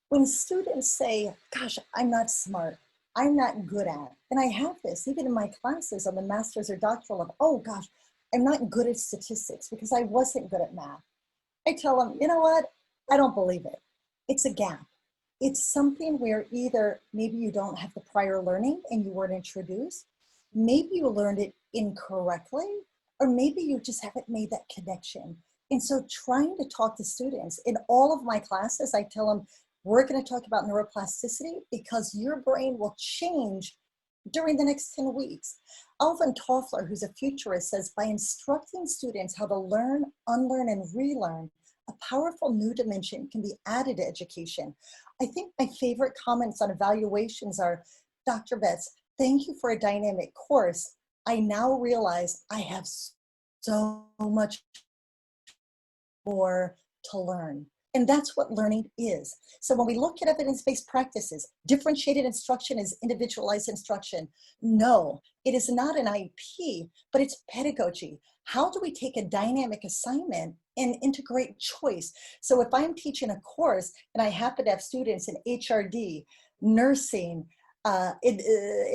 When students say, gosh, I'm not smart, I'm not good at, and I have this even in my classes on the master's or doctoral level, oh gosh, I'm not good at statistics because I wasn't good at math. I tell them, you know what? I don't believe it. It's a gap. It's something where either maybe you don't have the prior learning and you weren't introduced, maybe you learned it incorrectly, or maybe you just haven't made that connection. And so trying to talk to students, in all of my classes, I tell them, we're going to talk about neuroplasticity because your brain will change during the next 10 weeks. Alvin Toffler, who's a futurist, says by instructing students how to learn, unlearn, and relearn, a powerful new dimension can be added to education. I think my favorite comments on evaluations are, Dr. Betts, thank you for a dynamic course. I now realize I have so much more to learn. And that's what learning is. So when we look at evidence-based practices, differentiated instruction is individualized instruction. No, it is not an IEP, but it's pedagogy. How do we take a dynamic assignment and integrate choice? So if I'm teaching a course and I happen to have students in HRD, nursing,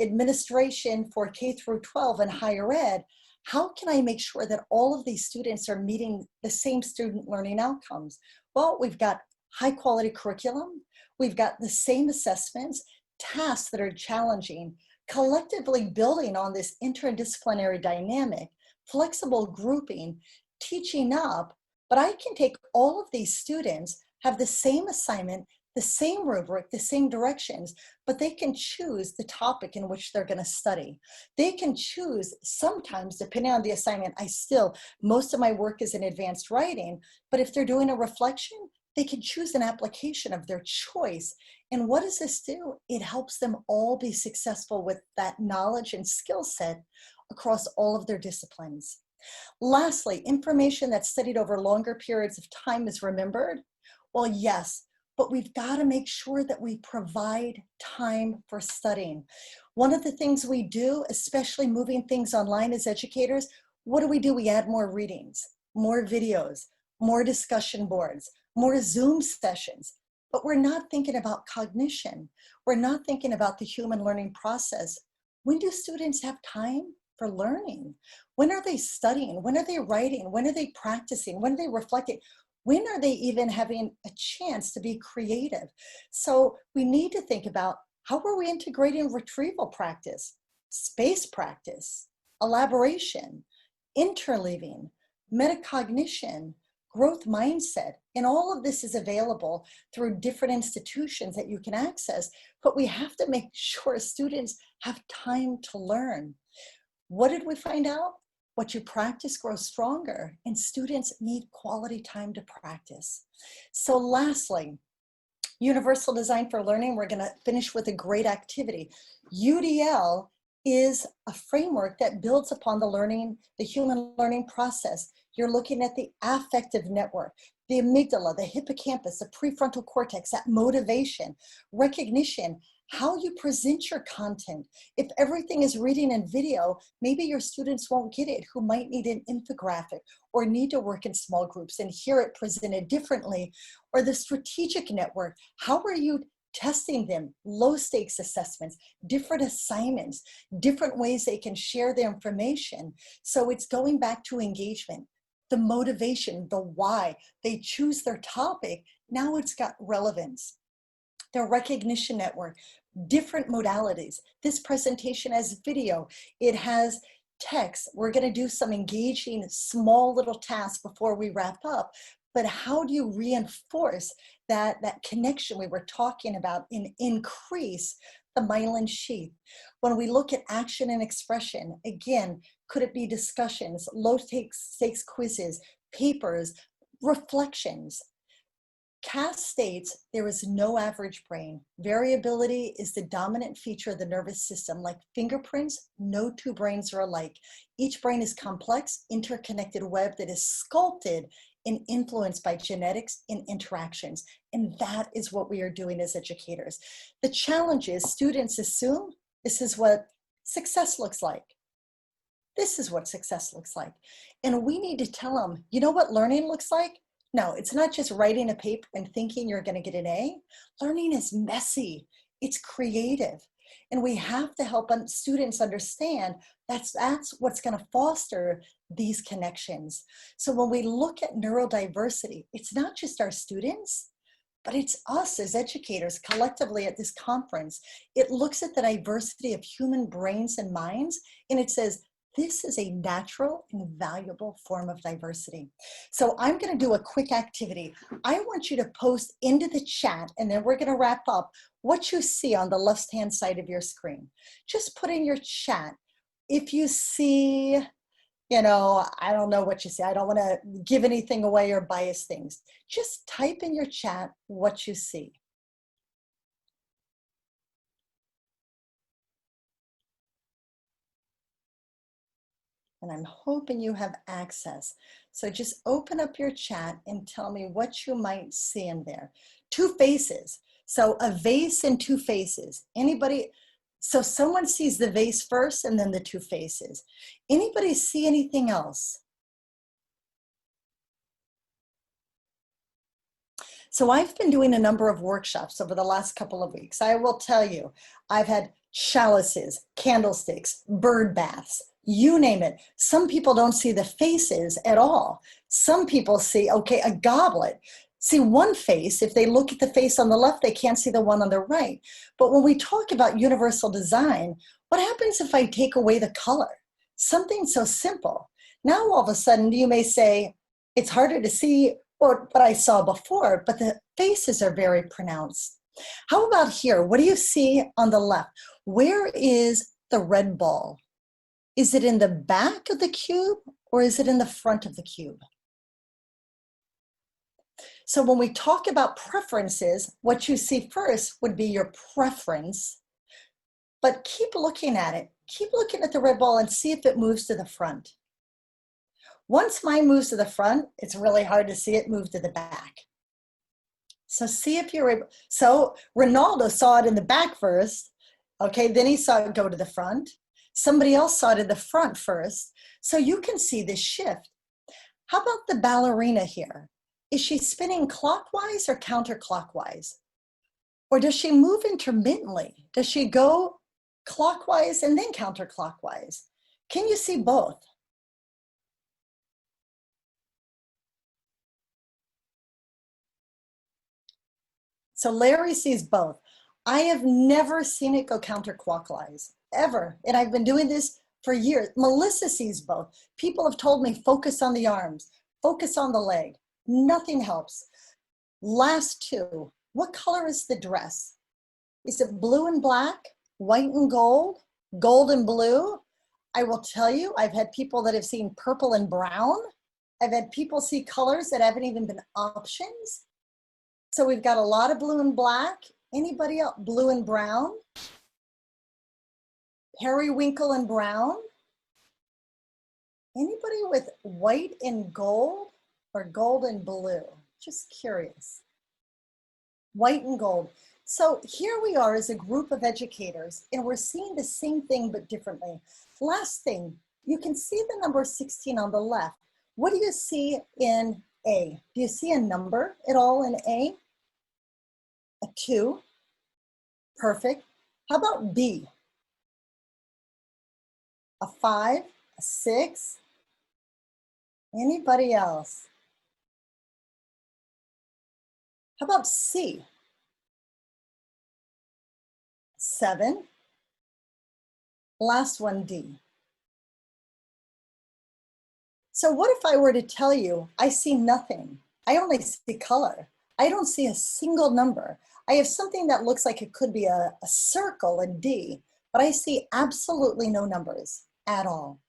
administration for K through 12 and higher ed, how can I make sure that all of these students are meeting the same student learning outcomes? Well, we've got high quality curriculum, we've got the same assessments, tasks that are challenging, collectively building on this interdisciplinary dynamic, flexible grouping, teaching up, but I can take all of these students, have the same assignment, the same rubric, the same directions, but they can choose the topic in which they're going to study. They can choose sometimes, depending on the assignment, most of my work is in advanced writing, but if they're doing a reflection, they can choose an application of their choice. And what does this do? It helps them all be successful with that knowledge and skill set across all of their disciplines. Lastly, information that's studied over longer periods of time is remembered. Well, yes, but we've got to make sure that we provide time for studying. One of the things we do, especially moving things online as educators, what do? We add more readings, more videos, more discussion boards, more Zoom sessions, but we're not thinking about cognition. We're not thinking about the human learning process. When do students have time for learning? When are they studying? When are they writing? When are they practicing? When are they reflecting? When are they even having a chance to be creative? So we need to think about how are we integrating retrieval practice, space practice, elaboration, interleaving, metacognition, growth mindset, and all of this is available through different institutions that you can access, but we have to make sure students have time to learn. What did we find out? What you practice grows stronger, and students need quality time to practice. So lastly, universal design for learning, we're gonna finish with a great activity. UDL is a framework that builds upon the human learning process. You're looking at the affective network, the amygdala, the hippocampus, the prefrontal cortex, that motivation, recognition, how you present your content. If everything is reading and video, maybe your students won't get it, who might need an infographic or need to work in small groups and hear it presented differently. Or the strategic network, how are you testing them? Low stakes assessments, different assignments, different ways they can share their information. So it's going back to engagement, the motivation, the why. They choose their topic, now it's got relevance. The recognition network, different modalities. This presentation has video. It has text. We're going to do some engaging small little tasks before we wrap up. But how do you reinforce that connection we were talking about and increase the myelin sheath? When we look at action and expression, again, could it be discussions, low-stakes quizzes, papers, reflections? Cass states there is no average brain. Variability is the dominant feature of the nervous system. Like fingerprints, no two brains are alike. Each brain is complex, interconnected web that is sculpted and influenced by genetics and interactions. And that is what we are doing as educators. The challenge is students assume this is what success looks like. This is what success looks like. And we need to tell them, you know what learning looks like? No, it's not just writing a paper and thinking you're going to get an A. Learning is messy. It's creative. And we have to help students understand that's what's going to foster these connections. So when we look at neurodiversity, it's not just our students, but it's us as educators collectively at this conference. It looks at the diversity of human brains and minds, and it says, this is a natural and valuable form of diversity. So I'm going to do a quick activity. I want you to post into the chat, and then we're going to wrap up what you see on the left-hand side of your screen. Just put in your chat. If you see, I don't know what you see. I don't want to give anything away or bias things. Just type in your chat what you see. And I'm hoping you have access. So just open up your chat and tell me what you might see in there. Two faces. So a vase and two faces. Anybody? So someone sees the vase first and then the two faces. Anybody see anything else? So I've been doing a number of workshops over the last couple of weeks. I will tell you, I've had chalices, candlesticks, bird baths, you name it. Some people don't see the faces at all. Some people see, okay, a goblet. See one face, if they look at the face on the left, they can't see the one on the right. But when we talk about universal design, what happens if I take away the color? Something so simple. Now all of a sudden you may say, it's harder to see what I saw before, but the faces are very pronounced. How about here? What do you see on the left? Where is the red ball? Is it in the back of the cube or is it in the front of the cube? So when we talk about preferences, what you see first would be your preference, but keep looking at it. Keep looking at the red ball and see if it moves to the front. Once mine moves to the front, it's really hard to see it move to the back. So see if you're able. So Ronaldo saw it in the back first. Okay, then he saw it go to the front. Somebody else saw it in the front first. So you can see this shift. How about the ballerina here? Is she spinning clockwise or counterclockwise? Or does she move intermittently? Does she go clockwise and then counterclockwise? Can you see both? So Larry sees both. I have never seen it go counterclockwise, ever. And I've been doing this for years. Melissa sees both. People have told me, focus on the arms, focus on the leg. Nothing helps. Last two, what color is the dress? Is it blue and black, white and gold, gold and blue? I will tell you, I've had people that have seen purple and brown. I've had people see colors that haven't even been options. So we've got a lot of blue and black. Anybody else? Blue and brown? Periwinkle and brown? Anybody with white and gold or gold and blue? Just curious. White and gold. So here we are as a group of educators, and we're seeing the same thing but differently. Last thing, you can see the number 16 on the left. What do you see in A? Do you see a number at all in A? A 2. Perfect. How about B? A 5, a 6. Anybody else? How about C? 7. Last one, D. So what if I were to tell you, I see nothing. I only see color. I don't see a single number. I have something that looks like it could be a circle in D, but I see absolutely no numbers at all.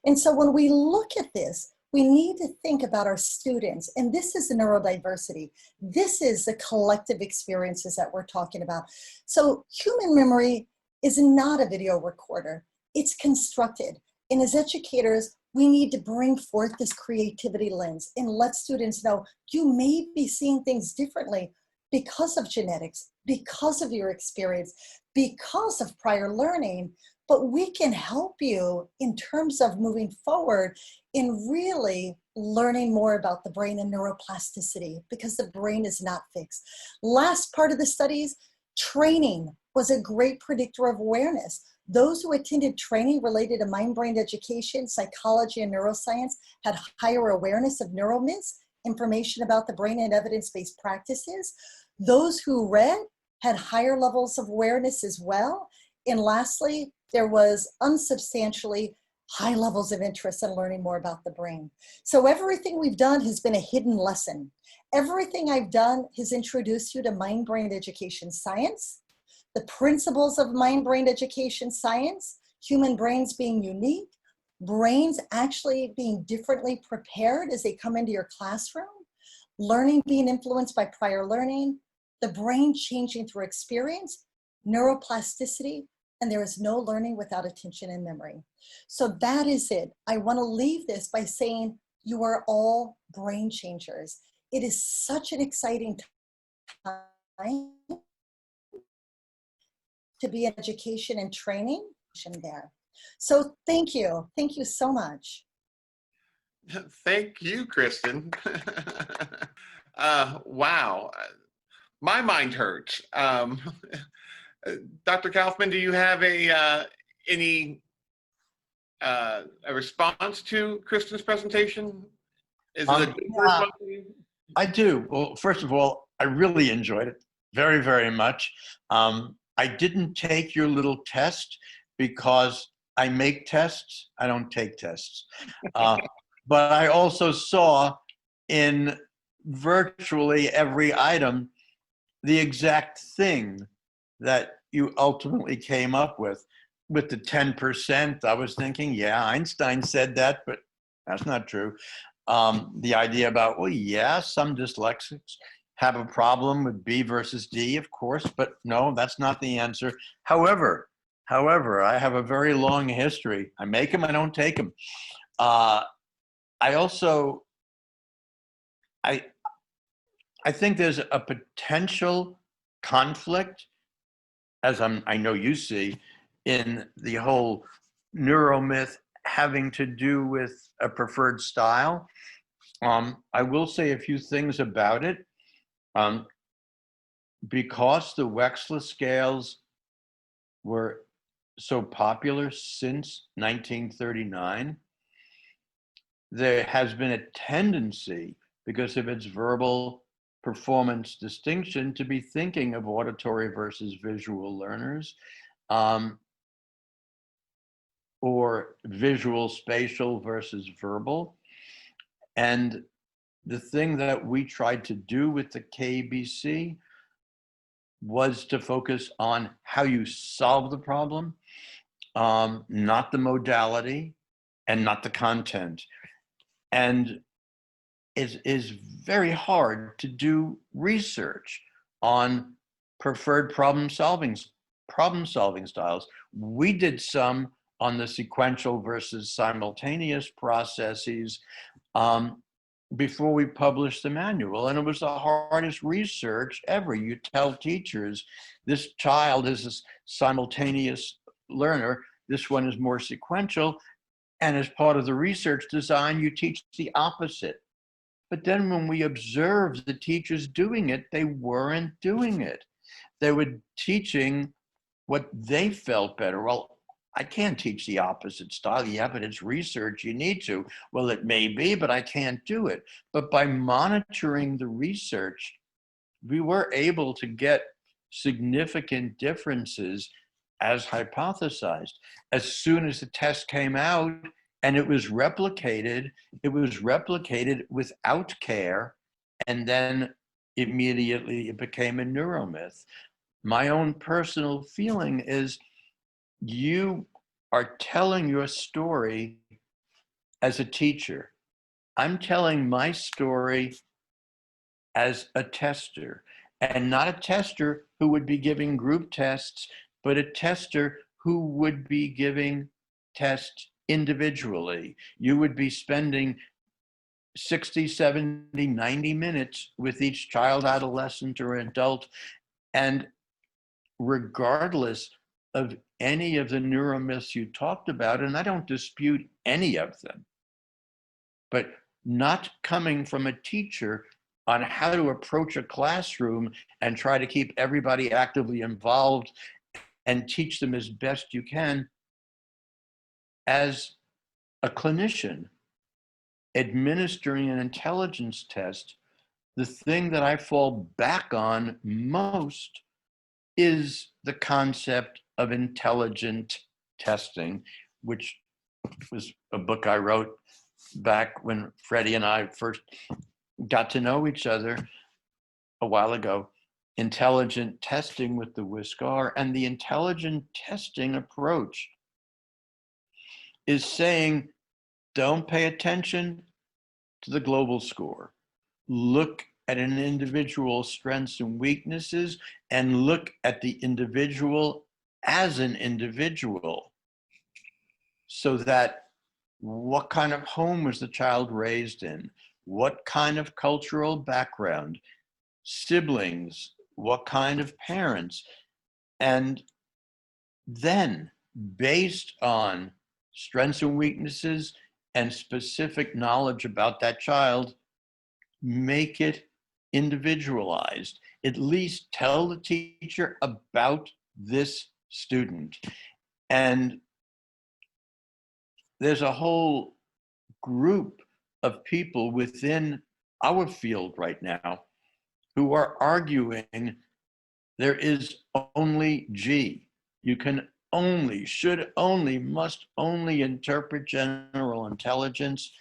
And so when we look at this, we need to think about our students, and this is the neurodiversity. This is the collective experiences that we're talking about. So human memory is not a video recorder. It's constructed. And as educators, we need to bring forth this creativity lens and let students know you may be seeing things differently because of genetics, because of your experience, because of prior learning, but we can help you in terms of moving forward in really learning more about the brain and neuroplasticity, because the brain is not fixed. Last part of the studies, training was a great predictor of awareness. Those who attended training related to mind-brain education, psychology, and neuroscience had higher awareness of neuromyths, information about the brain and evidence-based practices. Those who read had higher levels of awareness as well. And lastly, there was unsubstantially high levels of interest in learning more about the brain. So everything we've done has been a hidden lesson. Everything I've done has introduced you to mind-brain education science, the principles of mind-brain education science, human brains being unique, brains actually being differently prepared as they come into your classroom, learning being influenced by prior learning, the brain changing through experience, neuroplasticity, and there is no learning without attention and memory. So that is it. I want to leave this by saying you are all brain changers. It is such an exciting time to be in education and training there. So thank you. Thank you so much. Thank you, Kristen. Wow. My mind hurts. Dr. Kaufman, do you have any a response to Kristen's presentation? Is it a good response to you? I do. Well, first of all, I really enjoyed it very, very much. I didn't take your little test because I make tests. I don't take tests. But I also saw in virtually every item the exact thing that you ultimately came up with. With the 10%, I was thinking, yeah, Einstein said that, but that's not true. The idea about, well, yeah, some dyslexics have a problem with B versus D, of course, but no, that's not the answer. However, I have a very long history. I make them, I don't take them. I also, I think there's a potential conflict, as I know you see, in the whole neuromyth having to do with a preferred style. I will say a few things about it. Because the Wechsler scales were so popular since 1939, there has been a tendency, because of its verbal performance distinction, to be thinking of auditory versus visual learners, or visual spatial versus verbal. And the thing that we tried to do with the KBC was to focus on how you solve the problem, not the modality and not the content. And it is very hard to do research on preferred problem solving styles. We did some on the sequential versus simultaneous processes before we published the manual, and it was the hardest research ever. You tell teachers, this child is a simultaneous learner, this one is more sequential, and as part of the research design, you teach the opposite. But then when we observed the teachers doing it, they weren't doing it. They were teaching what they felt better. Well, I can't teach the opposite style. Yeah, but it's research, you need to. Well, it may be, but I can't do it. But by monitoring the research, we were able to get significant differences as hypothesized. As soon as the test came out, And it was replicated without care, and then immediately it became a neuromyth. My own personal feeling is you are telling your story as a teacher. I'm telling my story as a tester, and not a tester who would be giving group tests, but a tester who would be giving tests individually. You would be spending 60, 70, 90 minutes with each child, adolescent, or adult. And regardless of any of the neuromyths you talked about, and I don't dispute any of them, but not coming from a teacher on how to approach a classroom and try to keep everybody actively involved and teach them as best you can. As a clinician administering an intelligence test, the thing that I fall back on most is the concept of intelligent testing, which was a book I wrote back when Freddie and I first got to know each other a while ago. Intelligent testing with the WISC-R. And the intelligent testing approach is saying, don't pay attention to the global score. Look at an individual's strengths and weaknesses, and look at the individual as an individual, so that what kind of home was the child raised in? What kind of cultural background? Siblings? What kind of parents? And then, based on strengths and weaknesses and specific knowledge about that child, make it individualized. At least tell the teacher about this student. And there's a whole group of people within our field right now who are arguing there is only G. You can only, should only, must only interpret general intelligence.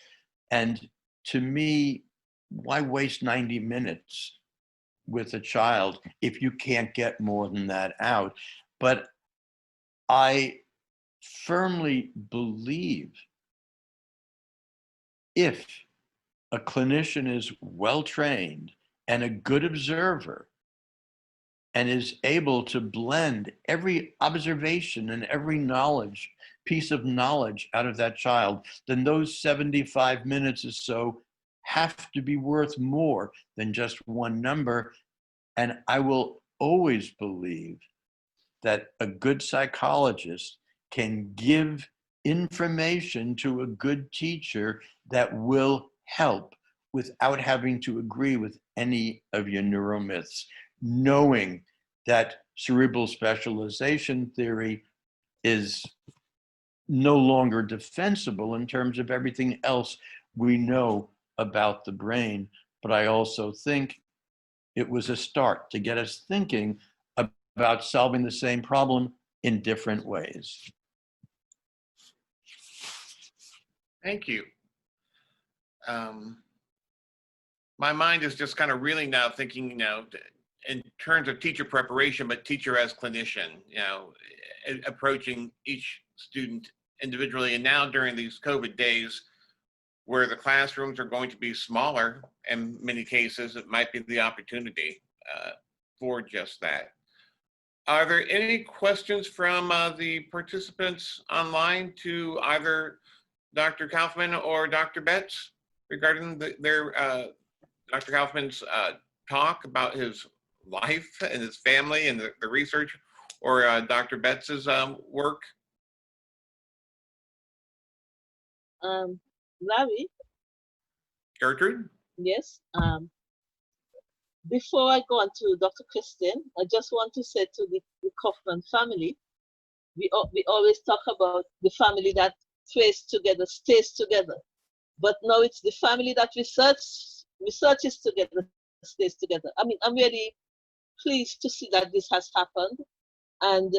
And to me, why waste 90 minutes with a child if you can't get more than that out? But I firmly believe if a clinician is well trained and a good observer and is able to blend every observation and every piece of knowledge out of that child, then those 75 minutes or so have to be worth more than just one number. And I will always believe that a good psychologist can give information to a good teacher that will help without having to agree with any of your neuromyths, knowing that cerebral specialization theory is no longer defensible in terms of everything else we know about the brain. But I also think it was a start to get us thinking about solving the same problem in different ways. Thank you. My mind is just kind of really now thinking, in terms of teacher preparation, but teacher as clinician, approaching each student individually. And now during these COVID days, where the classrooms are going to be smaller, in many cases, it might be the opportunity for just that. Are there any questions from the participants online to either Dr. Kaufman or Dr. Betts regarding Dr. Kaufman's talk about his life and his family and the research, or Dr. Betts's work? Larry? Gertrude? Yes. Before I go on to Dr. Kristen, I just want to say to the Kaufman family, we always talk about the family that prays together, stays together. But now it's the family that researches together, stays together. I mean, I'm really pleased to see that this has happened. And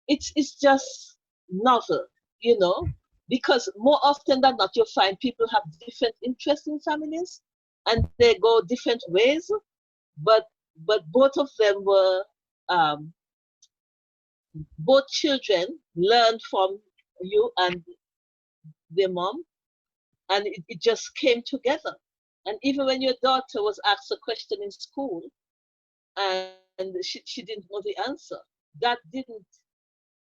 it's just novel. you know, because more often than not, you'll find people have different interests in families and they go different ways, but both of them were, both children learned from you and their mom, and it just came together. And even when your daughter was asked a question in school and she didn't know the answer, that didn't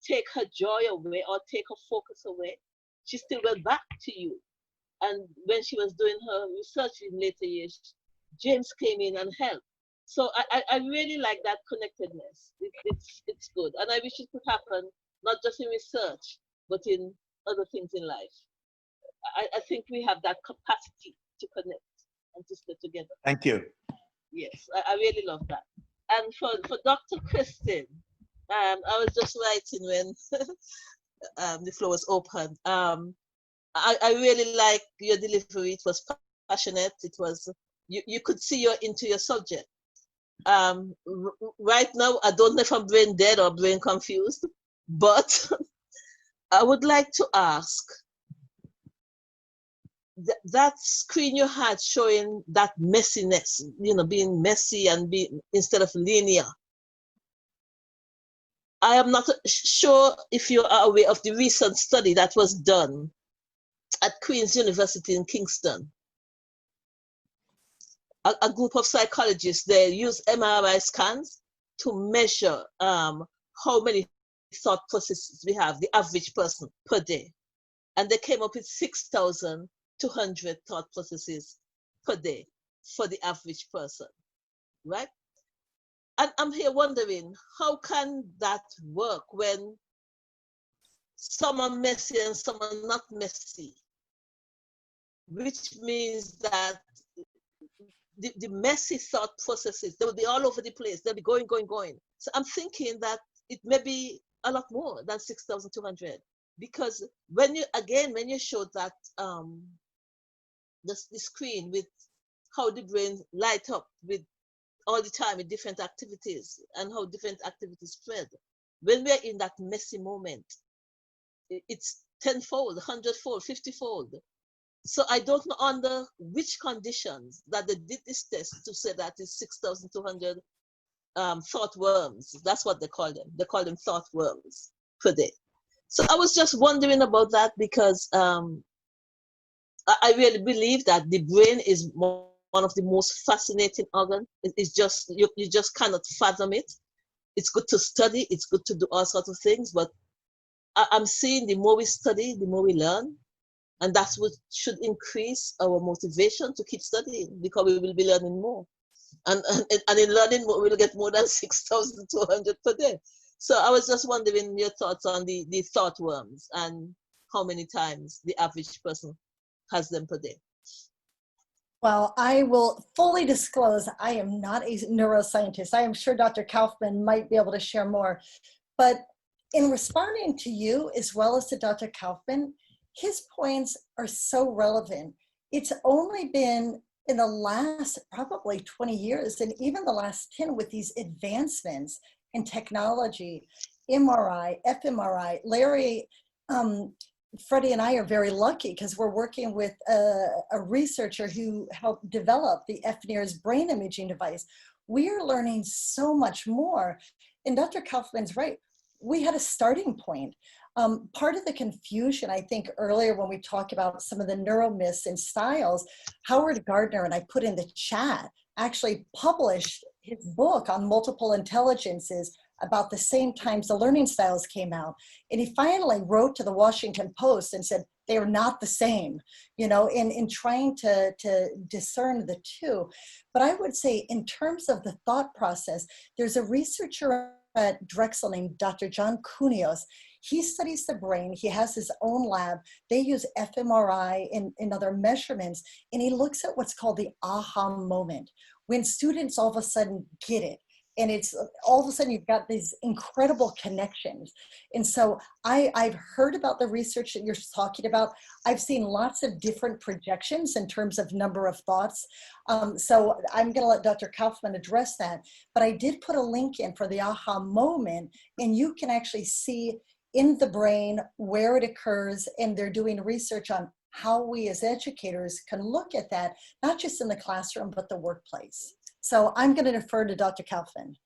take her joy away or take her focus away. She still went back to you. And when she was doing her research in later years, James came in and helped. So I really like that connectedness. It's good. And I wish it could happen, not just in research, but in other things in life. I think we have that capacity to connect and to stay together. Thank you. Yes, I really love that. And for Dr. Kristen, I was just writing when the floor was open. I really like your delivery. It was passionate. It was, you could see you're into your subject. Right now, I don't know if I'm brain dead or brain confused, but I would like to ask, that screen you had showing that messiness, you know, being messy and being instead of linear. I am not sure if you are aware of the recent study that was done at Queen's University in Kingston. A group of psychologists, they use MRI scans to measure how many thought processes we have, the average person per day. And they came up with 6,200 thought processes per day for the average person, right? And I'm here wondering, how can that work when some are messy and some are not messy? Which means that the messy thought processes, they will be all over the place. They'll be going. So I'm thinking that it may be a lot more than 6,200, because when you showed that the screen with how the brain light up with all the time with different activities and how different activities spread, when we're in that messy moment, it's 10-fold, 100-fold, 50-fold. So I don't know under which conditions that they did this test to say that it's 6,200 thought worms. That's what they call them. They call them thought worms per day. So I was just wondering about that, because I really believe that the brain is one of the most fascinating organs. It's just, you just cannot fathom it. It's good to study. It's good to do all sorts of things. But I'm seeing the more we study, the more we learn. And that's what should increase our motivation to keep studying, because we will be learning more. And in learning more, we'll get more than 6,200 per day. So I was just wondering your thoughts on the thought worms and how many times the average person has them per day. Well, I will fully disclose, I am not a neuroscientist. I am sure Dr. Kaufman might be able to share more. But in responding to you as well as to Dr. Kaufman, his points are so relevant. It's only been in the last probably 20 years and even the last 10 with these advancements in technology, MRI, fMRI. Larry, Freddie and I are very lucky because we're working with a researcher who helped develop the FNIRS brain imaging device. We are learning so much more. And Dr. Kaufman's right. We had a starting point. Part of the confusion, I think, earlier when we talked about some of the neuromyths and styles, Howard Gardner, and I put in the chat, actually published his book on multiple intelligences about the same times the learning styles came out. And he finally wrote to the Washington Post and said, they are not the same, you know, in trying to discern the two. But I would say in terms of the thought process, there's a researcher at Drexel named Dr. John Kunios. He studies the brain. He has his own lab. They use fMRI and other measurements. And he looks at what's called the aha moment, when students all of a sudden get it. And it's all of a sudden you've got these incredible connections. And so I've heard about the research that you're talking about. I've seen lots of different projections in terms of number of thoughts. So I'm gonna let Dr. Kaufman address that. But I did put a link in for the aha moment, and you can actually see in the brain, where it occurs, and they're doing research on how we as educators can look at that, not just in the classroom, but the workplace. So I'm going to defer to Dr. Kaufman.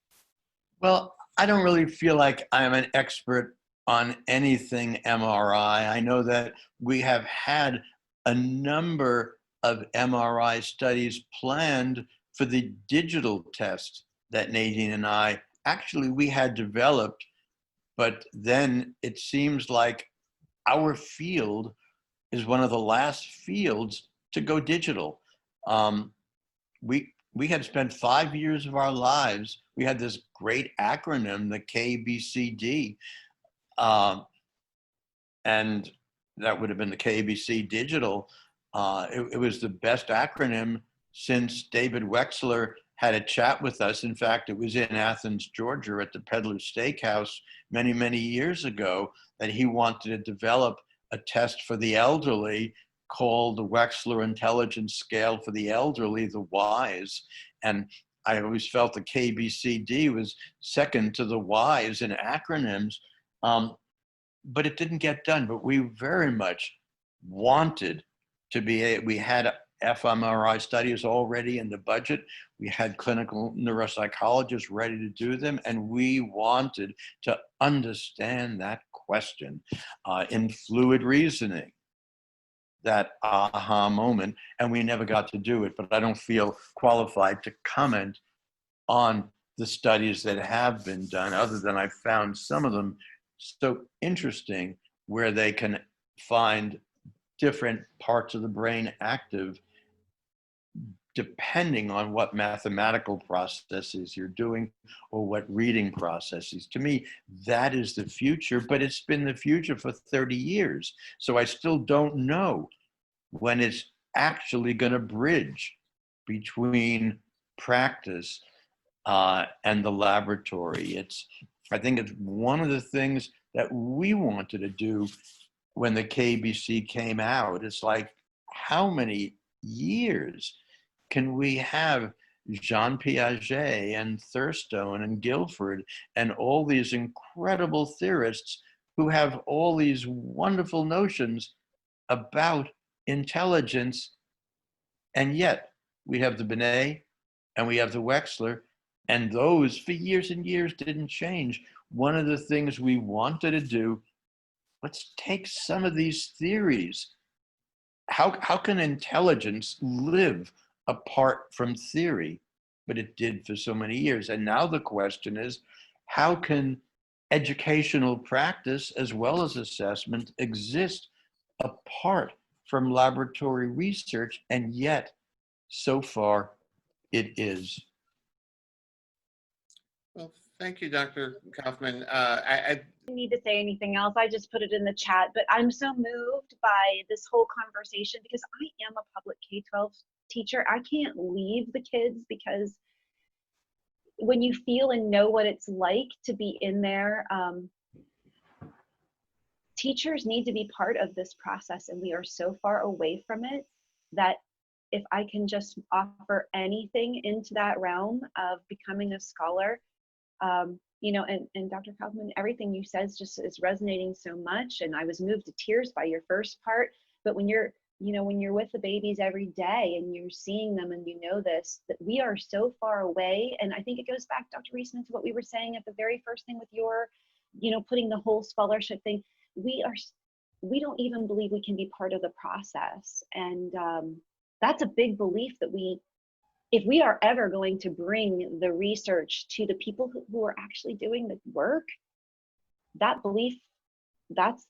Well, I don't really feel like I'm an expert on anything MRI. I know that we have had a number of MRI studies planned for the digital test that Nadine and I we had developed, but then it seems like our field is one of the last fields to go digital. We had spent 5 years of our lives. We had this great acronym, the KBCD, and that would have been the KBC Digital. It was the best acronym since David Wexler had a chat with us. In fact, it was in Athens, Georgia at the Peddler's Steakhouse many, many years ago that he wanted to develop a test for the elderly called the Wexler Intelligence Scale for the Elderly, the WISE. And I always felt the KBCD was second to the WISE in acronyms, but it didn't get done. But we very much wanted to be, we had fMRI studies already in the budget. We had clinical neuropsychologists ready to do them, and we wanted to understand that question in fluid reasoning, that aha moment, and we never got to do it. But I don't feel qualified to comment on the studies that have been done, other than I found some of them so interesting, where they can find different parts of the brain active depending on what mathematical processes you're doing or what reading processes. To me, that is the future, but it's been the future for 30 years. So I still don't know when it's actually going to bridge between practice and the laboratory. I think it's one of the things that we wanted to do when the KBC came out. It's like, how many years can we have Jean Piaget and Thurstone and Guilford and all these incredible theorists who have all these wonderful notions about intelligence, and yet we have the Binet and we have the Wexler, and those for years and years didn't change. One of the things we wanted to do, let's take some of these theories. How can intelligence live apart from theory? But it did for so many years. And now the question is, how can educational practice as well as assessment exist apart from laboratory research? And yet, so far, it is. Well, thank you, Dr. Kaufman. I Need to say anything else. I just put it in the chat, but I'm so moved by this whole conversation because I am a public K-12 teacher. I can't leave the kids, because when you feel and know what it's like to be in there, teachers need to be part of this process, and we are so far away from it that if I can just offer anything into that realm of becoming a scholar, you know, and Dr. Kaufman, everything you said is resonating so much. And I was moved to tears by your first part. But when you're, you know, when you're with the babies every day and you're seeing them and you know this, that we are so far away. And I think it goes back, Dr. Reisman, to what we were saying at the very first thing with your, you know, putting the whole scholarship thing. We don't even believe we can be part of the process. And that's a big belief that if we are ever going to bring the research to the people who are actually doing the work, that belief, that's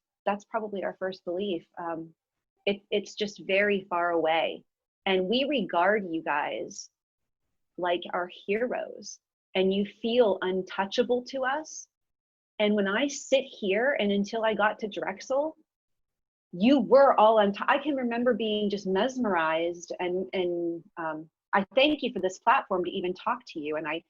probably our first belief. It's just very far away. And we regard you guys like our heroes, and you feel untouchable to us. And when I sit here, and until I got to Drexel, you were all I can remember being just mesmerized, and I thank you for this platform to even talk to you. And I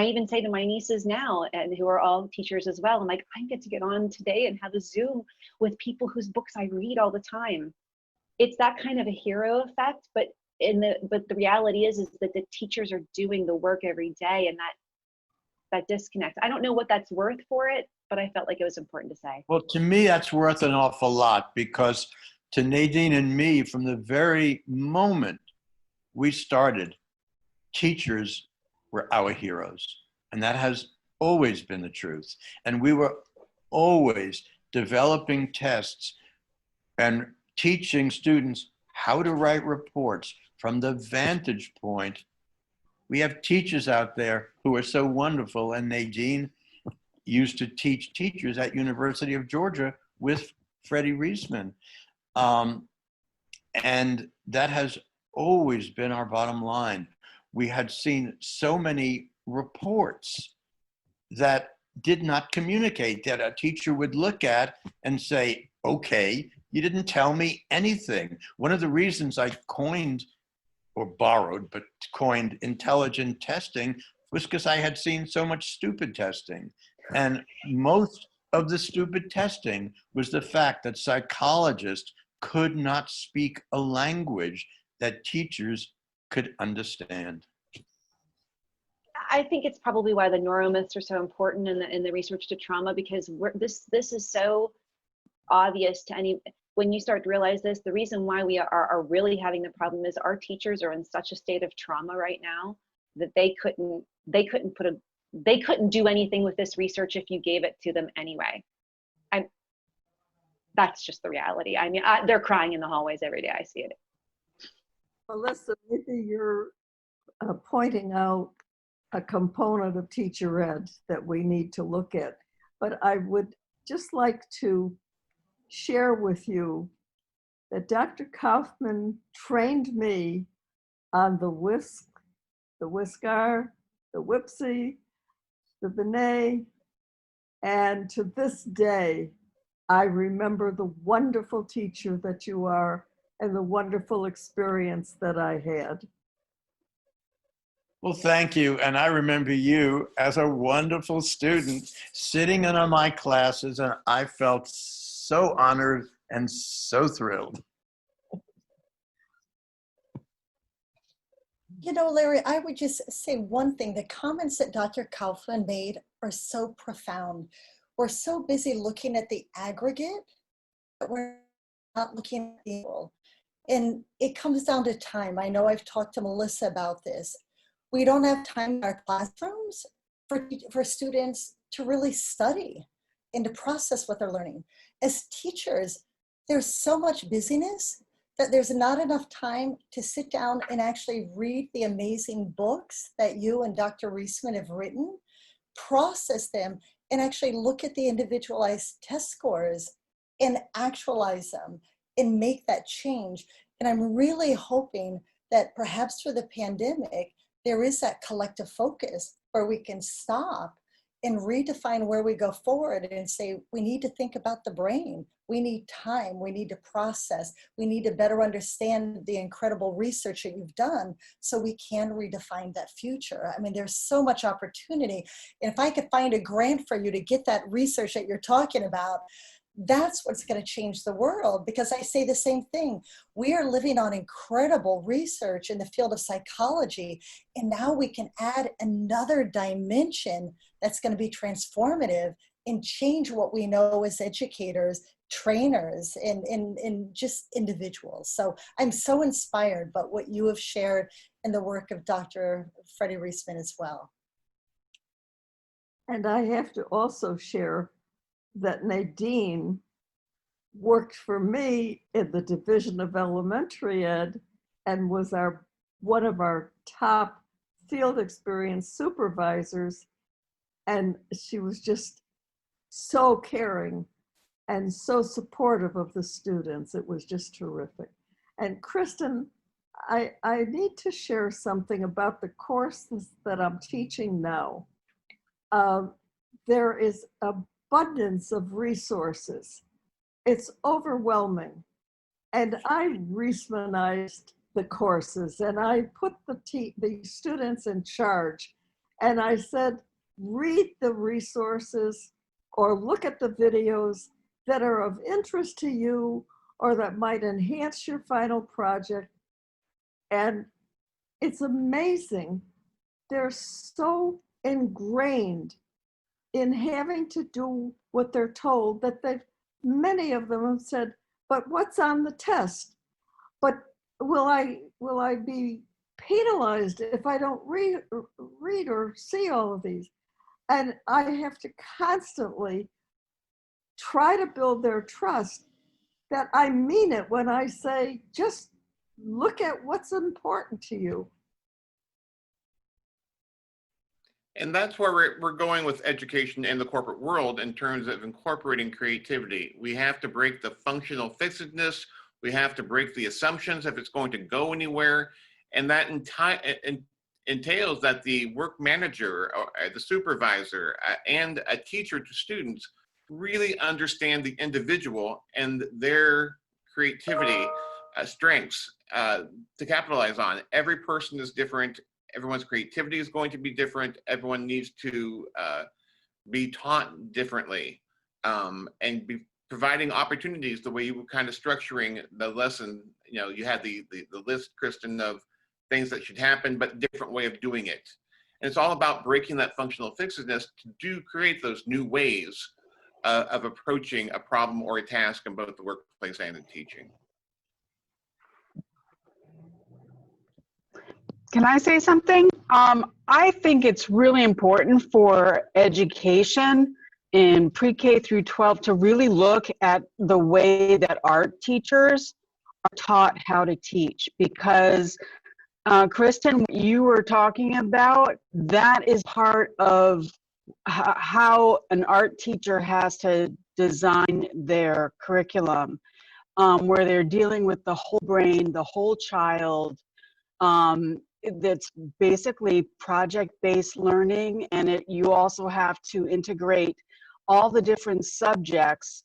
even say to my nieces now, and who are all teachers as well, I'm like, I get to get on today and have a Zoom with people whose books I read all the time. It's that kind of a hero effect, but the reality is that the teachers are doing the work every day, and that disconnect. I don't know what that's worth for it, but I felt like it was important to say. Well, to me, that's worth an awful lot, because to Nadine and me, from the very moment we started, teachers were our heroes. And that has always been the truth. And we were always developing tests and teaching students how to write reports from the vantage point. We have teachers out there who are so wonderful, and Nadine used to teach teachers at University of Georgia with Freddie Reisman. And that has always been our bottom line. We had seen so many reports that did not communicate, that a teacher would look at and say, okay, you didn't tell me anything. One of the reasons I coined, or borrowed, but coined intelligent testing was because I had seen so much stupid testing. And most of the stupid testing was the fact that psychologists could not speak a language that teachers could understand. I think it's probably why the neuromyths are so important in the research to trauma, because this is so obvious to any. When you start to realize this, the reason why we are really having the problem is our teachers are in such a state of trauma right now that they couldn't do anything with this research if you gave it to them anyway. That's just the reality. I mean, they're crying in the hallways every day. I see it. Melissa, maybe you're pointing out a component of teacher ed that we need to look at, but I would just like to share with you that Dr. Kaufman trained me on the whisk, the whisker, the whipsy, the benet, and to this day, I remember the wonderful teacher that you are and the wonderful experience that I had. Well, thank you. And I remember you as a wonderful student sitting in on my classes, and I felt so honored and so thrilled. You know, Larry, I would just say one thing. The comments that Dr. Kaufman made are so profound. We're so busy looking at the aggregate, but we're not looking at the individual. And it comes down to time. I know I've talked to Melissa about this. We don't have time in our classrooms for students to really study and to process what they're learning. As teachers, there's so much busyness that there's not enough time to sit down and actually read the amazing books that you and Dr. Reisman have written, process them, and actually look at the individualized test scores and actualize them and make that change. And I'm really hoping that perhaps through the pandemic, there is that collective focus where we can stop and redefine where we go forward and say, we need to think about the brain. We need time, we need to process, we need to better understand the incredible research that you've done so we can redefine that future. I mean, there's so much opportunity. And if I could find a grant for you to get that research that you're talking about, that's what's going to change the world, because I say the same thing. We are living on incredible research in the field of psychology, and now we can add another dimension that's going to be transformative and change what we know as educators, trainers, and just individuals. So I'm so inspired by what you have shared in the work of Dr. Freddie Reisman as well. And I have to also share that Nadine worked for me in the Division of Elementary Ed and was one of our top field experience supervisors. And she was just so caring and so supportive of the students. It was just terrific. And Kristen, I need to share something about the courses that I'm teaching now. There is abundance of resources. It's overwhelming. And I Reismanized the courses and I put the students in charge. And I said, read the resources or look at the videos that are of interest to you or that might enhance your final project. And it's amazing. They're so ingrained in having to do what they're told, that many of them have said, but what's on the test? But will I be penalized if I don't read or see all of these? And I have to constantly try to build their trust that I mean it when I say, just look at what's important to you. And that's where we're going with education in the corporate world in terms of incorporating creativity. We have to break the functional fixedness. We have to break the assumptions if it's going to go anywhere. And that entails that the work manager, or the supervisor, and a teacher to students really understand the individual and their creativity strengths to capitalize on. Every person is different. Everyone's creativity is going to be different. Everyone needs to be taught differently, and be providing opportunities the way you were kind of structuring the lesson. You know, you had the list, Kristen, of things that should happen, but different way of doing it. And it's all about breaking that functional fixedness to create those new ways of approaching a problem or a task in both the workplace and in teaching. Can I say something? I think it's really important for education in pre-K through 12 to really look at the way that art teachers are taught how to teach, because Kristen, what you were talking about, that is part of how an art teacher has to design their curriculum, where they're dealing with the whole brain, the whole child. That's basically project-based learning, and you also have to integrate all the different subjects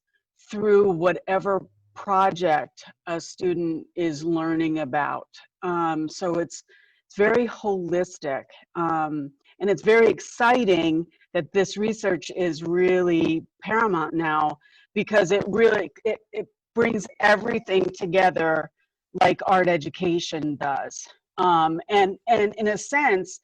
through whatever project a student is learning about. So it's very holistic, and it's very exciting that this research is really paramount now, because it brings everything together like art education does. And in a sense,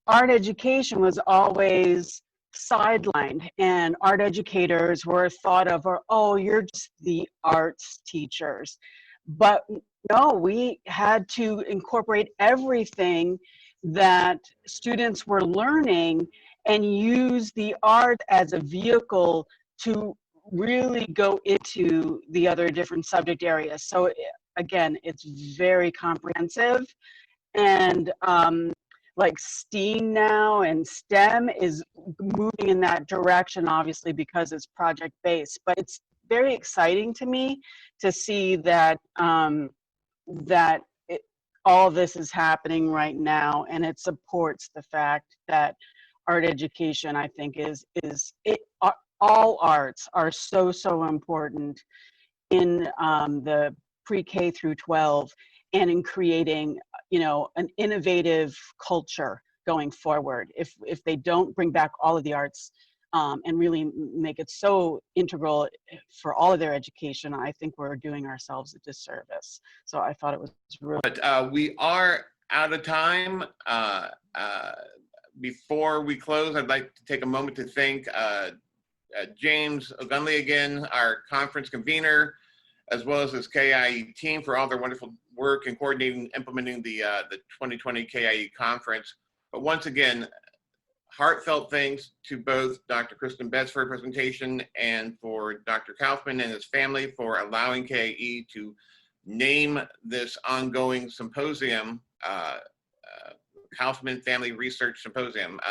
art education was always sidelined, and art educators were thought of, or, oh, you're just the arts teachers. But no, we had to incorporate everything that students were learning and use the art as a vehicle to really go into the other different subject areas. So again, it's very comprehensive. And like STEAM now and STEM is moving in that direction, obviously, because it's project-based. But it's very exciting to me to see that all of this is happening right now, and it supports the fact that art education, I think, all arts are so important in the pre-K through 12, and in creating, you know, an innovative culture going forward. If they don't bring back all of the arts and really make it so integral for all of their education, I think we're doing ourselves a disservice. So I thought it was really. But we are out of time. Before we close, I'd like to take a moment to thank James Ogunley again, our conference convener, as well as his KIE team for all their wonderful work in coordinating, implementing the 2020 KIE conference. But once again, heartfelt thanks to both Dr. Kristen Betts for her presentation, and for Dr. Kaufman and his family for allowing KIE to name this ongoing symposium, Kaufman Family Research Symposium.